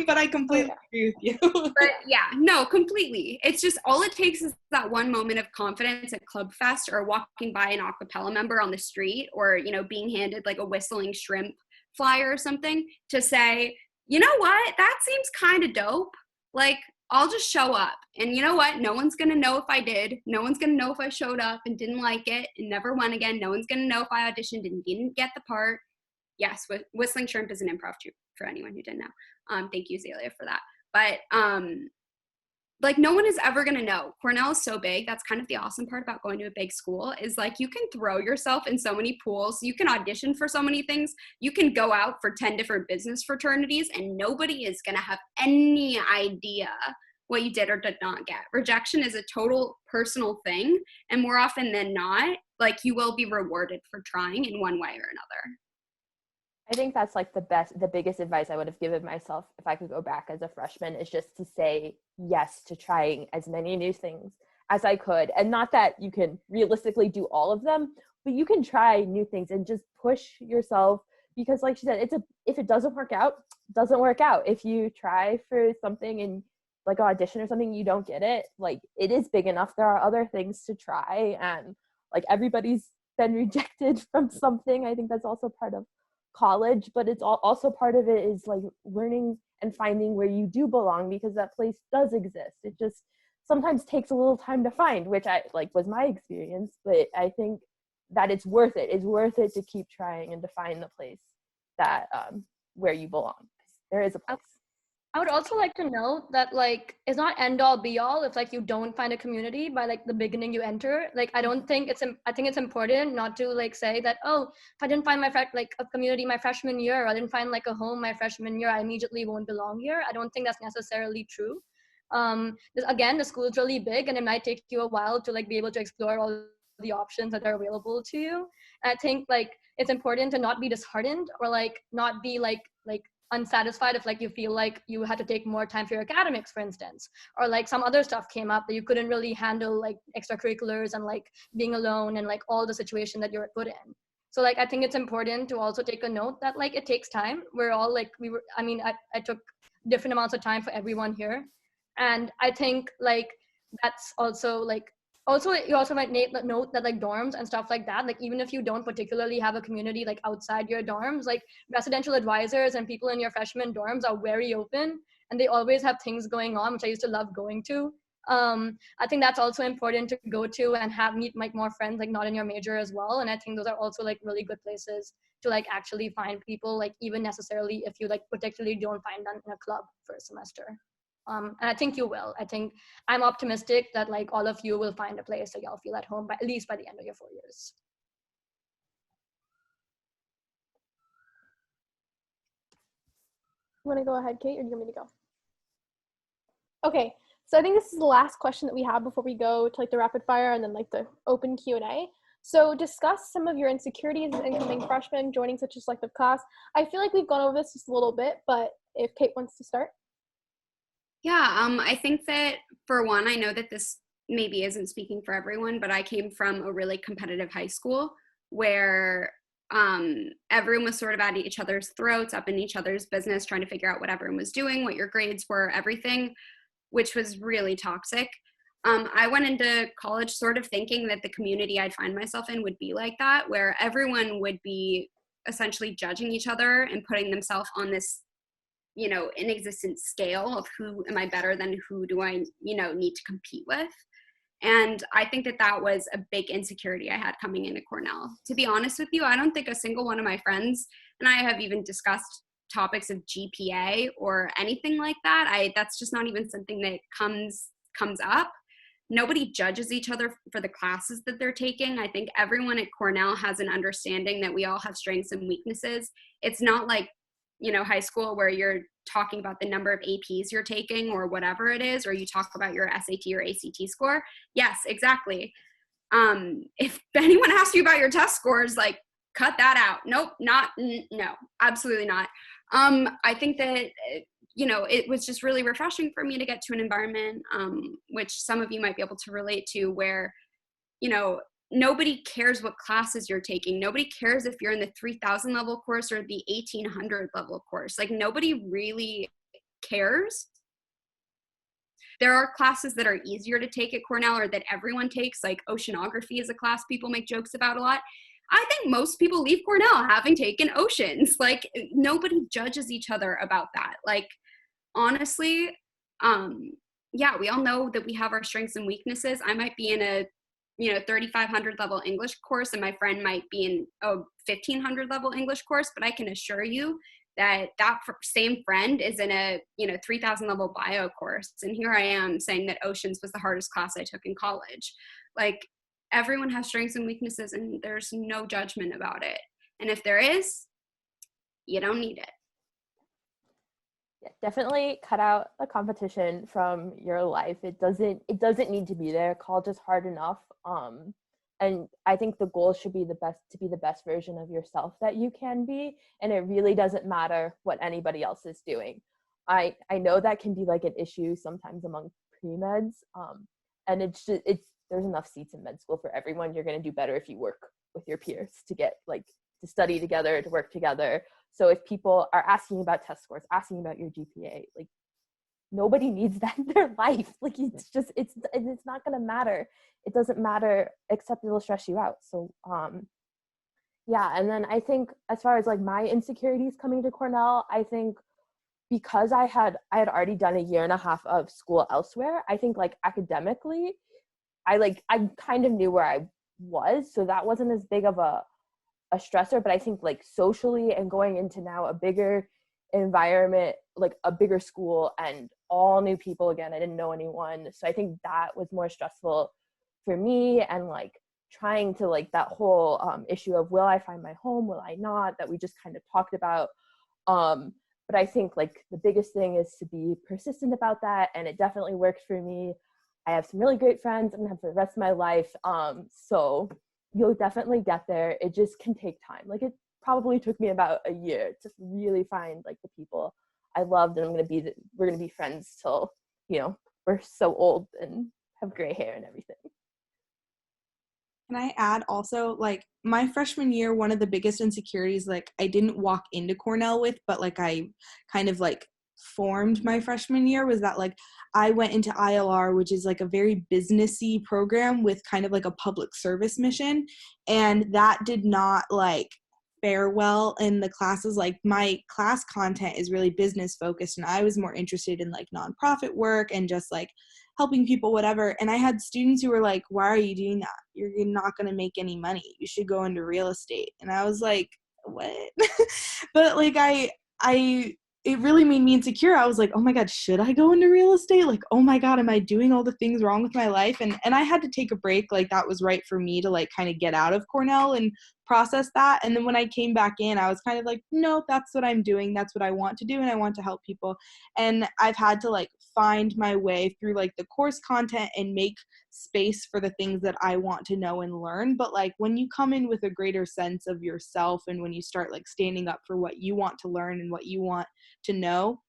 But I completely agree with you. But yeah, no, completely. It's just all it takes is that one moment of confidence at Club Fest, or walking by an a cappella member on the street, or, you know, being handed like a whistling shrimp flyer or something, to say, you know what, that seems kind of dope. Like, I'll just show up. And you know what? No one's going to know if I did. No one's going to know if I showed up and didn't like it and never went again. No one's going to know if I auditioned and didn't get the part. Yes, Whistling Shrimp is an improv troupe for anyone who didn't know. Thank you, Zelia, for that. But like, no one is ever going to know. Cornell is so big. That's kind of the awesome part about going to a big school, is like you can throw yourself in so many pools. You can audition for so many things. You can go out for 10 different business fraternities and nobody is going to have any idea what you did or did not get. Rejection is a total personal thing. And more often than not, like, you will be rewarded for trying in one way or another. I think that's like the biggest advice I would have given myself if I could go back as a freshman, is just to say yes to trying as many new things as I could. And not that you can realistically do all of them, but you can try new things and just push yourself, because like she said, if it doesn't work out, doesn't work out. If you try for something and like an audition or something, you don't get it, like it is big enough. There are other things to try, and like everybody's been rejected from something. I think that's also part of college, but it's also part of it is like learning and finding where you do belong, because that place does exist. It just sometimes takes a little time to find, which I like was my experience, but I think that it's worth it. It's worth it to keep trying and to find the place that where you belong. There is a place. I would also like to know that, like, it's not end all be all if like you don't find a community by like the beginning you enter. Like, I think it's important not to like say that, oh, if I didn't find my a community my freshman year, or I didn't find like a home my freshman year, I immediately won't belong here. I don't think that's necessarily true. Again, the school is really big and it might take you a while to like be able to explore all the options that are available to you. And I think like it's important to not be disheartened or like not be like unsatisfied if like you feel like you had to take more time for your academics, for instance, or like some other stuff came up that you couldn't really handle, like extracurriculars and like being alone and like all the situation that you're put in. So like I think it's important to also take a note that like it takes time. We're all like I took different amounts of time for everyone here, and I think like that's also like also you also might note that like dorms and stuff like that, like even if you don't particularly have a community like outside your dorms, like residential advisors and people in your freshman dorms are very open, and they always have things going on, which I used to love going to. I think that's also important to go to and meet like more friends, like not in your major as well. And I think those are also like really good places to like actually find people, like even necessarily if you like particularly don't find them in a club for a semester. And I think you will. I think I'm optimistic that like all of you will find a place that y'all feel at home, at least by the end of your 4 years. You want to go ahead, Kate, or do you want me to go? Okay, so I think this is the last question that we have before we go to like the rapid fire and then like the open Q&A. So discuss some of your insecurities as incoming freshmen joining such a selective class. I feel like we've gone over this just a little bit, but if Kate wants to start. Yeah, I think that for one, I know that this maybe isn't speaking for everyone, but I came from a really competitive high school where everyone was sort of at each other's throats, up in each other's business, trying to figure out what everyone was doing, what your grades were, everything, which was really toxic. I went into college sort of thinking that the community I'd find myself in would be like that, where everyone would be essentially judging each other and putting themselves on this, you know, inexistent scale of who am I better than, who do I, you know, need to compete with. And I think that that was a big insecurity I had coming into Cornell. To be honest with you, I don't think a single one of my friends and I have even discussed topics of GPA or anything like that. That's just not even something that comes up. Nobody judges each other for the classes that they're taking. I think everyone at Cornell has an understanding that we all have strengths and weaknesses. It's not like, you know, high school where you're talking about the number of APs you're taking or whatever it is, or you talk about your SAT or ACT score. Yes, exactly. If anyone asks you about your test scores, like cut that out. Nope, no, absolutely not. I think that, you know, it was just really refreshing for me to get to an environment, which some of you might be able to relate to, where, you know, nobody cares what classes you're taking. Nobody cares if you're in the 3000 level course or the 1800 level course. Like nobody really cares. There are classes that are easier to take at Cornell or that everyone takes, like oceanography is a class people make jokes about a lot. I think most people leave Cornell having taken oceans. Like nobody judges each other about that. Like honestly, yeah, we all know that we have our strengths and weaknesses. I might be in a 3500 level English course and my friend might be in a 1500 level English course, but I can assure you that same friend is in a 3000 level bio course, and here I am saying that oceans was the hardest class I took in college. Like everyone has strengths and weaknesses and there's no judgment about it, and if there is, you don't need it. Yeah, definitely cut out a competition from your life. It doesn't need to be there. College is hard enough. And I think the goal should be to be the best version of yourself that you can be. And it really doesn't matter what anybody else is doing. I know that can be like an issue sometimes among pre-meds. And there's enough seats in med school for everyone. You're going to do better if you work with your peers to study together, to work together. So if people are asking about test scores, asking about your GPA, like nobody needs that in their life. Like it's not going to matter. It doesn't matter except it'll stress you out. So yeah. And then I think as far as like my insecurities coming to Cornell, I think because I had already done a year and a half of school elsewhere, I think like academically, I kind of knew where I was. So that wasn't as big of a stressor, but I think like socially and going into now a bigger environment, like a bigger school and all new people again, I didn't know anyone. So I think that was more stressful for me, and like trying to like that whole issue of will I find my home, will I not, that we just kind of talked about. But I think like the biggest thing is to be persistent about that, and it definitely worked for me. I have some really great friends I'm gonna have for the rest of my life. So you'll definitely get there. It just can take time. Like it probably took me about a year to really find like the people I loved, and we're going to be friends till, you know, we're so old and have gray hair and everything. Can I add also, like, my freshman year, one of the biggest insecurities, like, I didn't walk into Cornell with, but, like, I kind of, like, formed my freshman year, was that, like, I went into ILR, which is, like, a very businessy program with kind of, like, a public service mission, and that did not, like, fare well in the classes. Like, my class content is really business focused, and I was more interested in, like, nonprofit work and just, like, helping people, whatever. And I had students who were like, why are you doing that? You're not going to make any money. You should go into real estate. And I was like, what? But like, it really made me insecure. I was like, oh my God, should I go into real estate? Like, oh my God, am I doing all the things wrong with my life? And I had to take a break. Like, that was right for me to like kind of get out of Cornell and process that. And then when I came back in, I was kind of like, no, that's what I'm doing. That's what I want to do. And I want to help people. And I've had to like find my way through like the course content and make space for the things that I want to know and learn. But like when you come in with a greater sense of yourself, and when you start like standing up for what you want to learn and what you want to know,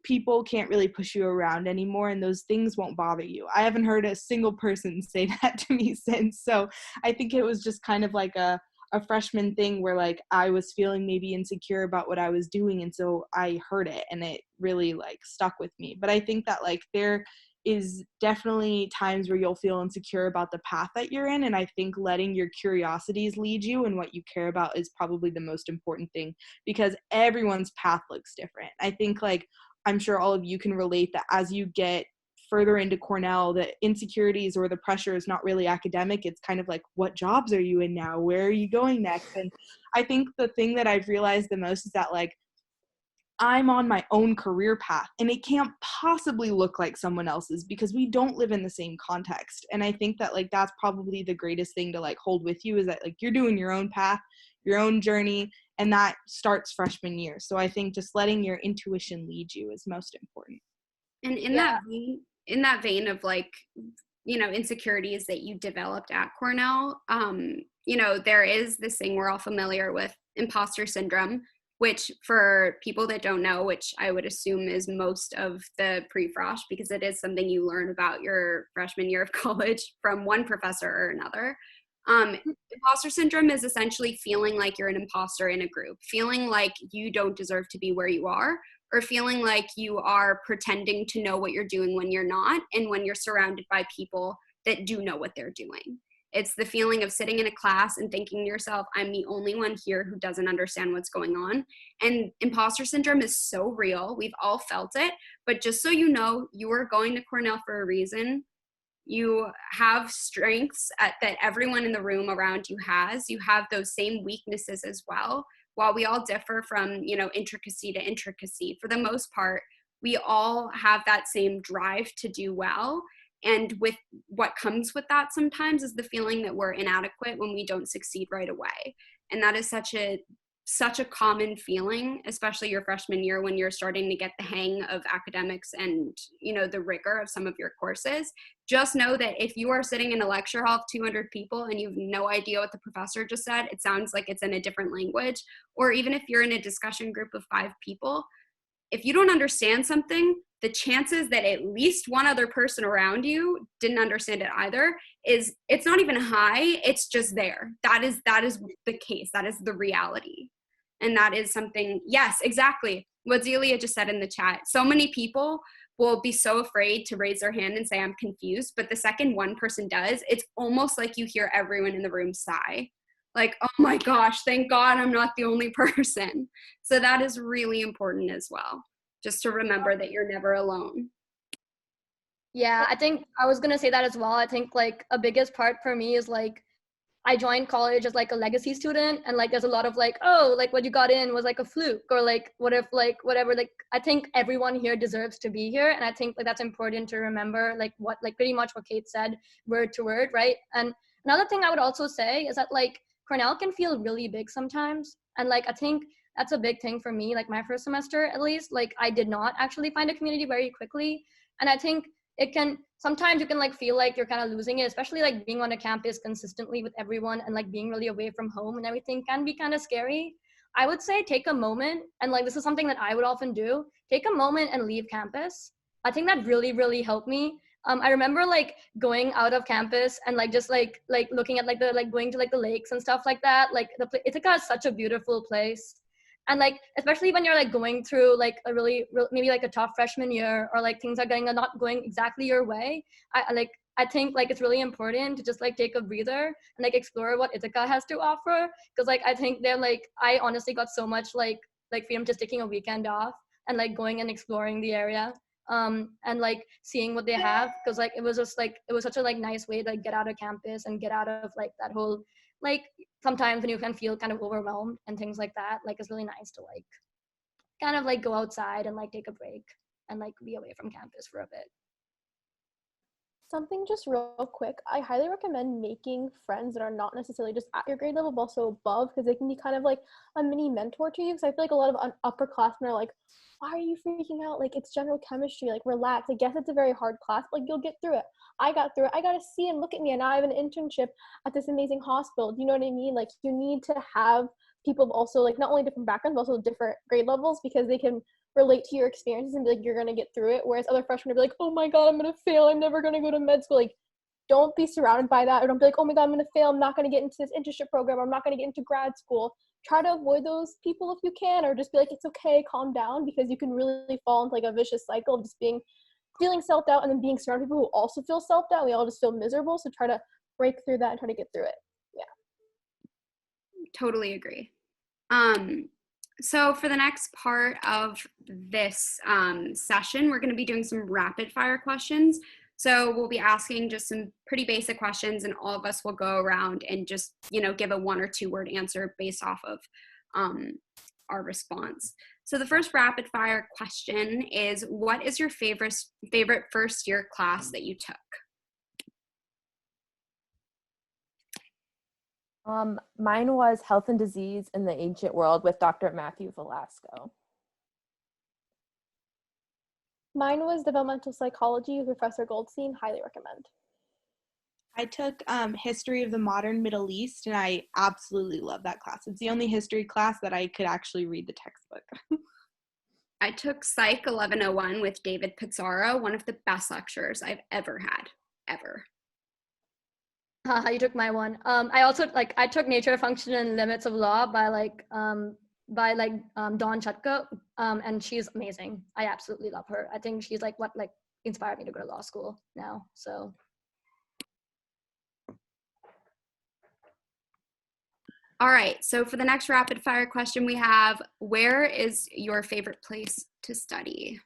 people can't really push you around anymore, and those things won't bother you. I haven't heard a single person say that to me since. So I think it was just kind of like a freshman thing where like I was feeling maybe insecure about what I was doing, and so I heard it and it really like stuck with me. But I think that like there is definitely times where you'll feel insecure about the path that you're in, and I think letting your curiosities lead you and what you care about is probably the most important thing, because everyone's path looks different. I think like I'm sure all of you can relate that as you get further into Cornell, the insecurities or the pressure is not really academic. It's kind of like, what jobs are you in now? Where are you going next? And I think the thing that I've realized the most is that like I'm on my own career path, and it can't possibly look like someone else's because we don't live in the same context. And I think that like that's probably the greatest thing to like hold with you, is that like you're doing your own path, your own journey, and that starts freshman year. So I think just letting your intuition lead you is most important. And in that vein of like, you know, insecurities that you developed at Cornell, you know, there is this thing we're all familiar with, imposter syndrome, which for people that don't know, which I would assume is most of the pre-frosh, because it is something you learn about your freshman year of college from one professor or another. Imposter syndrome is essentially feeling like you're an imposter in a group, feeling like you don't deserve to be where you are, or feeling like you are pretending to know what you're doing when you're not, and when you're surrounded by people that do know what they're doing. It's the feeling of sitting in a class and thinking to yourself, I'm the only one here who doesn't understand what's going on. And imposter syndrome is so real. We've all felt it. But just so you know, you are going to Cornell for a reason. You have strengths that everyone in the room around you has. You have those same weaknesses as well. While we all differ from, you know, intricacy to intricacy, for the most part, we all have that same drive to do well. And with what comes with that sometimes is the feeling that we're inadequate when we don't succeed right away. And that is such a common feeling, especially your freshman year when you're starting to get the hang of academics and, you know, the rigor of some of your courses. Just know that if you are sitting in a lecture hall of 200 people and you have no idea what the professor just said, it sounds like it's in a different language. Or even if you're in a discussion group of 5 people, if you don't understand something, the chances that at least one other person around you didn't understand it either it's not even high, it's just there. That is the case. That is the reality. And that is something, yes, exactly. What Zelia just said in the chat. So many people will be so afraid to raise their hand and say, I'm confused. But the second one person does, it's almost like you hear everyone in the room sigh. Like, oh my gosh, thank God I'm not the only person. So that is really important as well. Just to remember that you're never alone. Yeah, I think I was going to say that as well. I think like a biggest part for me is like, I joined college as like a legacy student, and like there's a lot of like, oh, like what you got in was like a fluke, or like what if like whatever. Like I think everyone here deserves to be here, and I think like that's important to remember, like what, like pretty much what Kate said word to word, right? And another thing I would also say is that like Cornell can feel really big sometimes, and like I think that's a big thing for me. Like my first semester, at least, like I did not actually find a community very quickly, and I think it can sometimes you can like feel like you're kind of losing it, especially like being on a campus consistently with everyone and like being really away from home and everything can be kind of scary. I would say take a moment, and like this is something that I would often do, take a moment and leave campus. I think that really, really helped me. I remember like going out of campus and like just like looking at like the like going to like the lakes and stuff like that. Like Ithaca is such a beautiful place, and like especially when you're like going through like a really maybe like a tough freshman year, or like things are not going exactly your way. I think like it's really important to just like take a breather and like explore what Ithaca has to offer, because like I think they're like I honestly got so much like freedom just taking a weekend off and like going and exploring the area, and like seeing what they have, because like it was just like it was such a like nice way to like get out of campus and get out of like that whole like sometimes when you can feel kind of overwhelmed and things like that, like it's really nice to like kind of like go outside and like take a break and like be away from campus for a bit. Something just real quick, I highly recommend making friends that are not necessarily just at your grade level, but also above, because they can be kind of like a mini mentor to you. Because I feel like a lot of upperclassmen are like, why are you freaking out? Like, it's general chemistry, like, relax. I guess it's a very hard class, but like, you'll get through it. I got through it. I got to see and look at me, and now I have an internship at this amazing hospital. Do you know what I mean? Like, you need to have people of also, like, not only different backgrounds, but also different grade levels, because they can relate to your experiences and be like, you're going to get through it. Whereas other freshmen will be like, oh my God, I'm going to fail. I'm never going to go to med school. Like, don't be surrounded by that, or don't be like, oh my God, I'm going to fail. I'm not going to get into this internship program. Or I'm not going to get into grad school. Try to avoid those people if you can, or just be like, it's okay, calm down, because you can really fall into like a vicious cycle of just feeling self-doubt and then being surrounded by people who also feel self-doubt. We all just feel miserable. So try to break through that and try to get through it. Yeah. Totally agree. So for the next part of this session, we're going to be doing some rapid fire questions. So we'll be asking just some pretty basic questions, and all of us will go around and just, you know, give a 1 or 2 word answer based off of our response. So the first rapid fire question is, what is your favorite first year class that you took? Mine was Health and Disease in the Ancient World with Dr. Matthew Velasco. Mine was Developmental Psychology with Professor Goldstein. Highly recommend. I took History of the Modern Middle East, and I absolutely love that class. It's the only history class that I could actually read the textbook. I took Psych 1101 with David Pizarro, one of the best lecturers I've ever had, ever. You took my one. I also I took Nature, Function, and Limits of Law by Dawn Chutko, and she's amazing. I absolutely love her. I think she's what inspired me to go to law school now. So. All right, so for the next rapid fire question we have, where is your favorite place to study?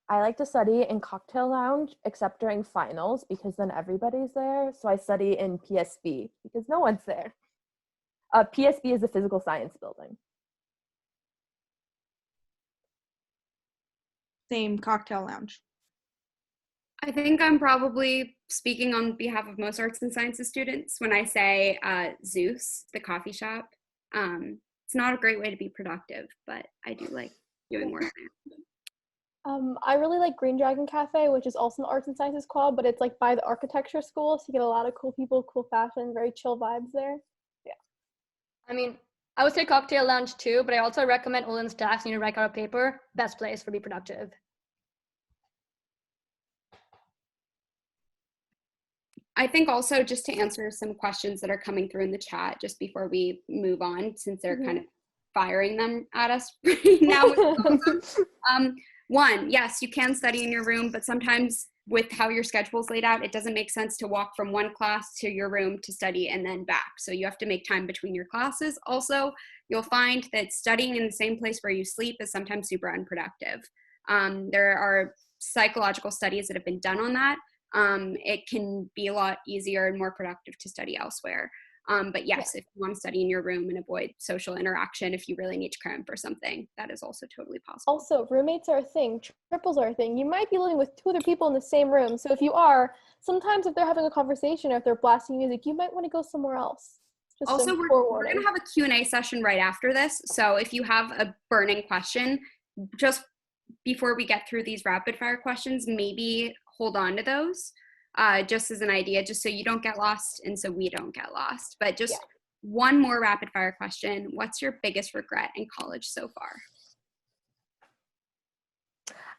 I like to study in Cocktail Lounge, except during finals, because then everybody's there. So I study in PSB because no one's there. PSB is the physical science building. Same, Cocktail Lounge. I think I'm probably speaking on behalf of most arts and sciences students when I say Zeus, the coffee shop. It's not a great way to be productive, but I do like doing work there. I really like Green Dragon Cafe, which is also an arts and sciences club, but it's by the architecture school, so you get a lot of cool people, cool fashion, very chill vibes there. Yeah. I mean, I would say Cocktail Lounge too, but I also recommend Olin Stacks. You need to write out a paper. Best place for be productive. I think also just to answer some questions that are coming through in the chat just before we move on, since they're kind of firing them at us right now. One, yes, you can study in your room, but sometimes with how your schedule is laid out, it doesn't make sense to walk from one class to your room to study and then back. So you have to make time between your classes. Also, you'll find that studying in the same place where you sleep is sometimes super unproductive. There are psychological studies that have been done on that. It can be a lot easier and more productive to study elsewhere. But yes, if you want to study in your room and avoid social interaction, if you really need to cram for something, that is also totally possible. Also, roommates are a thing. Triples are a thing. You might be living with 2 other people in the same room. So if you are, sometimes if they're having a conversation or if they're blasting music, you might want to go somewhere else. Just also, we're going to have a Q&A session right after this. So if you have a burning question, just before we get through these rapid fire questions, maybe hold on to those. Just as an idea, just so you don't get lost and so we don't get lost. But just one more rapid fire question. What's your biggest regret in college so far?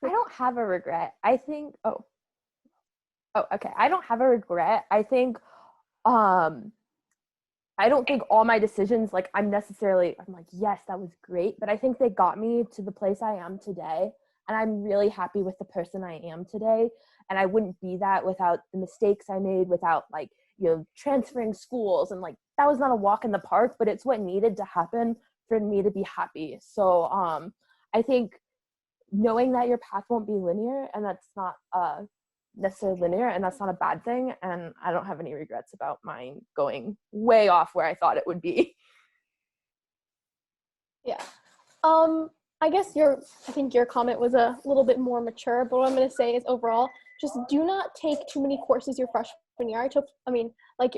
I don't have a regret. I think, okay. I don't have a regret. I think, I don't think all my decisions, like I'm like, yes, that was great. But I think they got me to the place I am today. And I'm really happy with the person I am today. And I wouldn't be that without the mistakes I made, without like, transferring schools. And like, that was not a walk in the park, but it's what needed to happen for me to be happy. So I think knowing that your path won't be linear, and that's not necessarily linear, and that's not a bad thing. And I don't have any regrets about mine going way off where I thought it would be. Yeah. I guess I think your comment was a little bit more mature, but what I'm going to say is overall, just do not take too many courses your freshman year.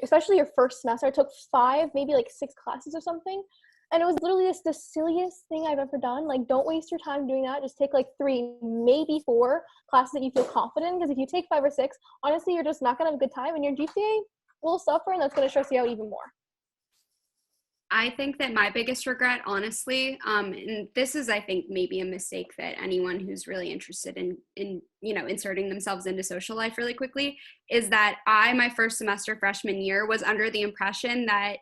Especially your first semester, I took 5, maybe like 6 classes or something. And it was literally the silliest thing I've ever done. Like, don't waste your time doing that. Just take like 3, maybe 4 classes that you feel confident in. Because if you take 5 or 6, honestly, you're just not going to have a good time. And your GPA will suffer, and that's going to stress you out even more. I think that my biggest regret, honestly, and this is, I think, maybe a mistake that anyone who's really interested in inserting themselves into social life really quickly, is that my first semester freshman year was under the impression that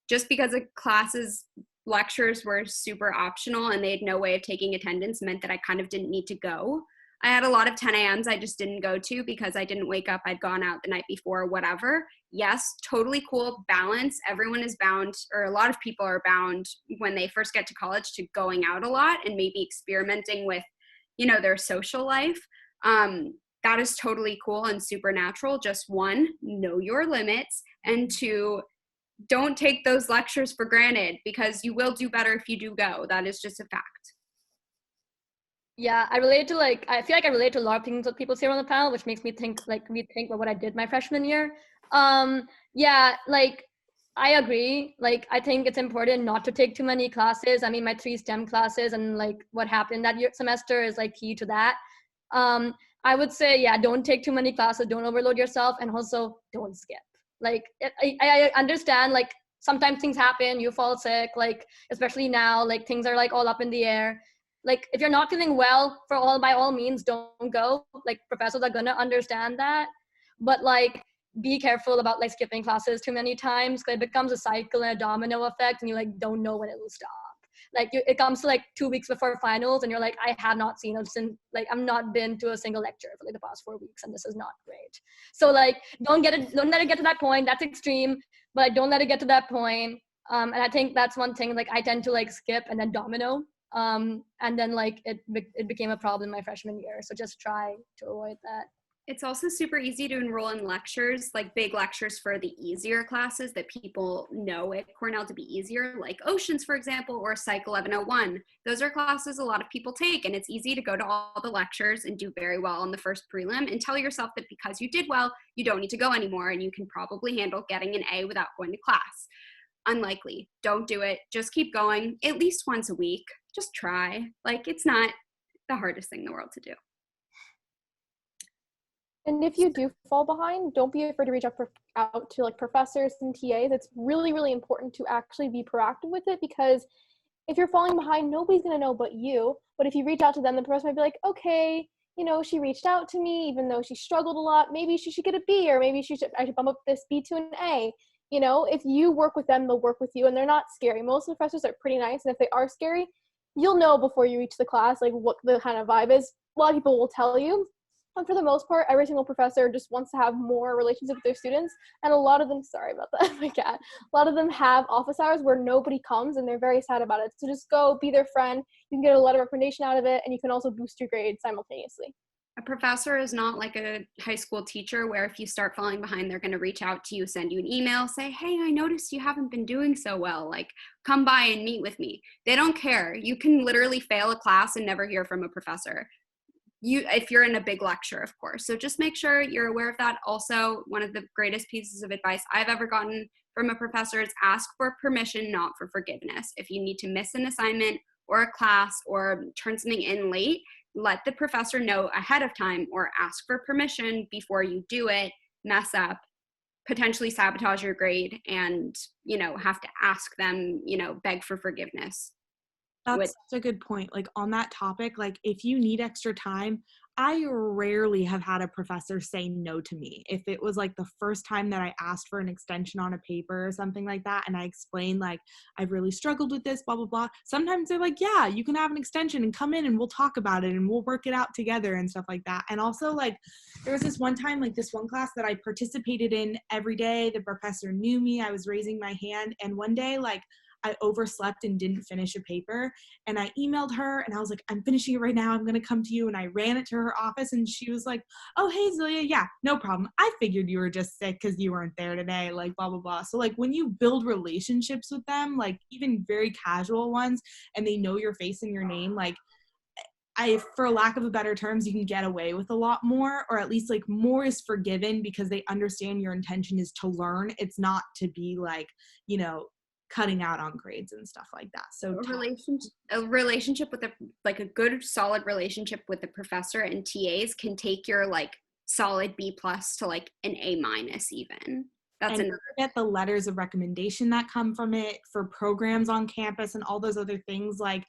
just because a class's lectures were super optional and they had no way of taking attendance meant that I kind of didn't need to go. I had a lot of 10 a.m.s I just didn't go to because I didn't wake up. I'd gone out the night before, whatever. Yes, totally cool. Balance. Everyone is bound, or a lot of people are bound when they first get to college, to going out a lot and maybe experimenting with, their social life. That is totally cool and super natural. Just 1, know your limits, and 2, don't take those lectures for granted, because you will do better if you do go. That is just a fact. Yeah, I feel like I relate to a lot of things that people say on the panel, which makes me rethink about what I did my freshman year. Yeah, like I agree. Like, I think it's important not to take too many classes. I mean, my 3 STEM classes and like what happened that semester is like key to that. I would say, yeah, don't take too many classes, don't overload yourself, and also don't skip. Like, I understand, like, sometimes things happen, you fall sick, like, especially now, like, things are, like, all up in the air. Like, if you're not feeling well, by all means, don't go. Like, professors are gonna understand that. But, like, be careful about, like, skipping classes too many times, because it becomes a cycle and a domino effect, and you, like, don't know when it will stop. Like, it comes to, like, 2 weeks before finals, and you're like, I have not seen I've not been to a single lecture for, like, the past 4 weeks, and this is not great. So, like, don't let it get to that point. That's extreme, but like, don't let it get to that point. And I think that's one thing, like, I tend to, like, skip and then domino. And then, like, it became a problem my freshman year. So just try to avoid that. It's also super easy to enroll in lectures, like big lectures for the easier classes that people know at Cornell to be easier, like Oceans, for example, or Psych 1101. Those are classes a lot of people take, and it's easy to go to all the lectures and do very well on the first prelim and tell yourself that because you did well, you don't need to go anymore, and you can probably handle getting an A without going to class. Unlikely. Don't do it. Just keep going at least once a week. Just try. Like, it's not the hardest thing in the world to do. And if you do fall behind, don't be afraid to reach out to like professors and TAs. It's really, really important to actually be proactive with it, because if you're falling behind, nobody's going to know but you. But if you reach out to them, the professor might be like, okay, she reached out to me, even though she struggled a lot. Maybe she should get a B, or maybe I should bump up this B to an A. If you work with them, they'll work with you, and they're not scary. Most of the professors are pretty nice, and if they are scary, you'll know before you reach the class, like, what the kind of vibe is. A lot of people will tell you. And for the most part, every single professor just wants to have more relationship with their students. And a lot of them, sorry about that, my cat. A lot of them have office hours where nobody comes, and they're very sad about it. So just go be their friend. You can get a letter of recommendation out of it, and you can also boost your grades simultaneously. A professor is not like a high school teacher where if you start falling behind, they're going to reach out to you, send you an email, say, hey, I noticed you haven't been doing so well. Like, come by and meet with me. They don't care. You can literally fail a class and never hear from a professor. If you're in a big lecture, of course. So just make sure you're aware of that. Also, one of the greatest pieces of advice I've ever gotten from a professor is ask for permission, not for forgiveness. If you need to miss an assignment or a class or turn something in late, let the professor know ahead of time, or ask for permission before you do it, mess up, potentially sabotage your grade and, you know, have to ask them, you know, beg for forgiveness. That's such a good point. Like on that topic, like if you need extra time, I rarely have had a professor say no to me. If it was like the first time that I asked for an extension on a paper or something like that, and I explained like, I've really struggled with this, blah, blah, blah. Sometimes they're like, yeah, you can have an extension and come in and we'll talk about it and we'll work it out together and stuff like that. And also like, there was this one time, like this one class that I participated in every day. The professor knew me. I was raising my hand. And one day, like, I overslept and didn't finish a paper, and I emailed her and I was like, I'm finishing it right now. I'm going to come to you. And I ran it to her office and she was like, oh, hey, Zelia. Yeah, no problem. I figured you were just sick because you weren't there today, like blah, blah, blah. So like when you build relationships with them, like even very casual ones, and they know your face and your name, like for lack of a better terms, you can get away with a lot more, or at least like more is forgiven because they understand your intention is to learn. It's not to be like, you know, cutting out on grades and stuff like that. So a relationship with a good solid relationship with the professor and TAs can take your like solid B+ to like an A- even. That's and get the letters of recommendation that come from it for programs on campus and all those other things. Like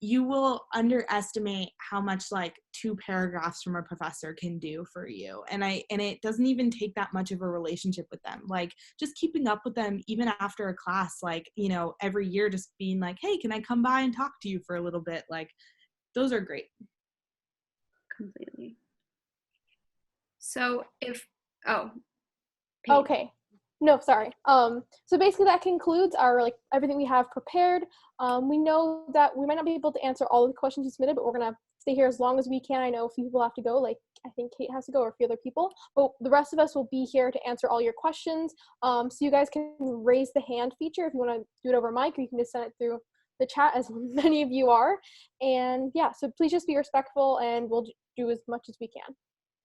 you will underestimate how much like 2 paragraphs from a professor can do for you. And it doesn't even take that much of a relationship with them. Like just keeping up with them even after a class, like, you know, every year just being like, hey, can I come by and talk to you for a little bit? Like those are great. Completely. So Okay. No, sorry. So basically that concludes our like everything we have prepared. We know that we might not be able to answer all of the questions you submitted, but we're gonna stay here as long as we can. I know a few people have to go, like I think Kate has to go or a few other people, but the rest of us will be here to answer all your questions. So you guys can raise the hand feature if you want to do it over mic, or you can just send it through the chat, as many of you are. And yeah, so please just be respectful and we'll do as much as we can.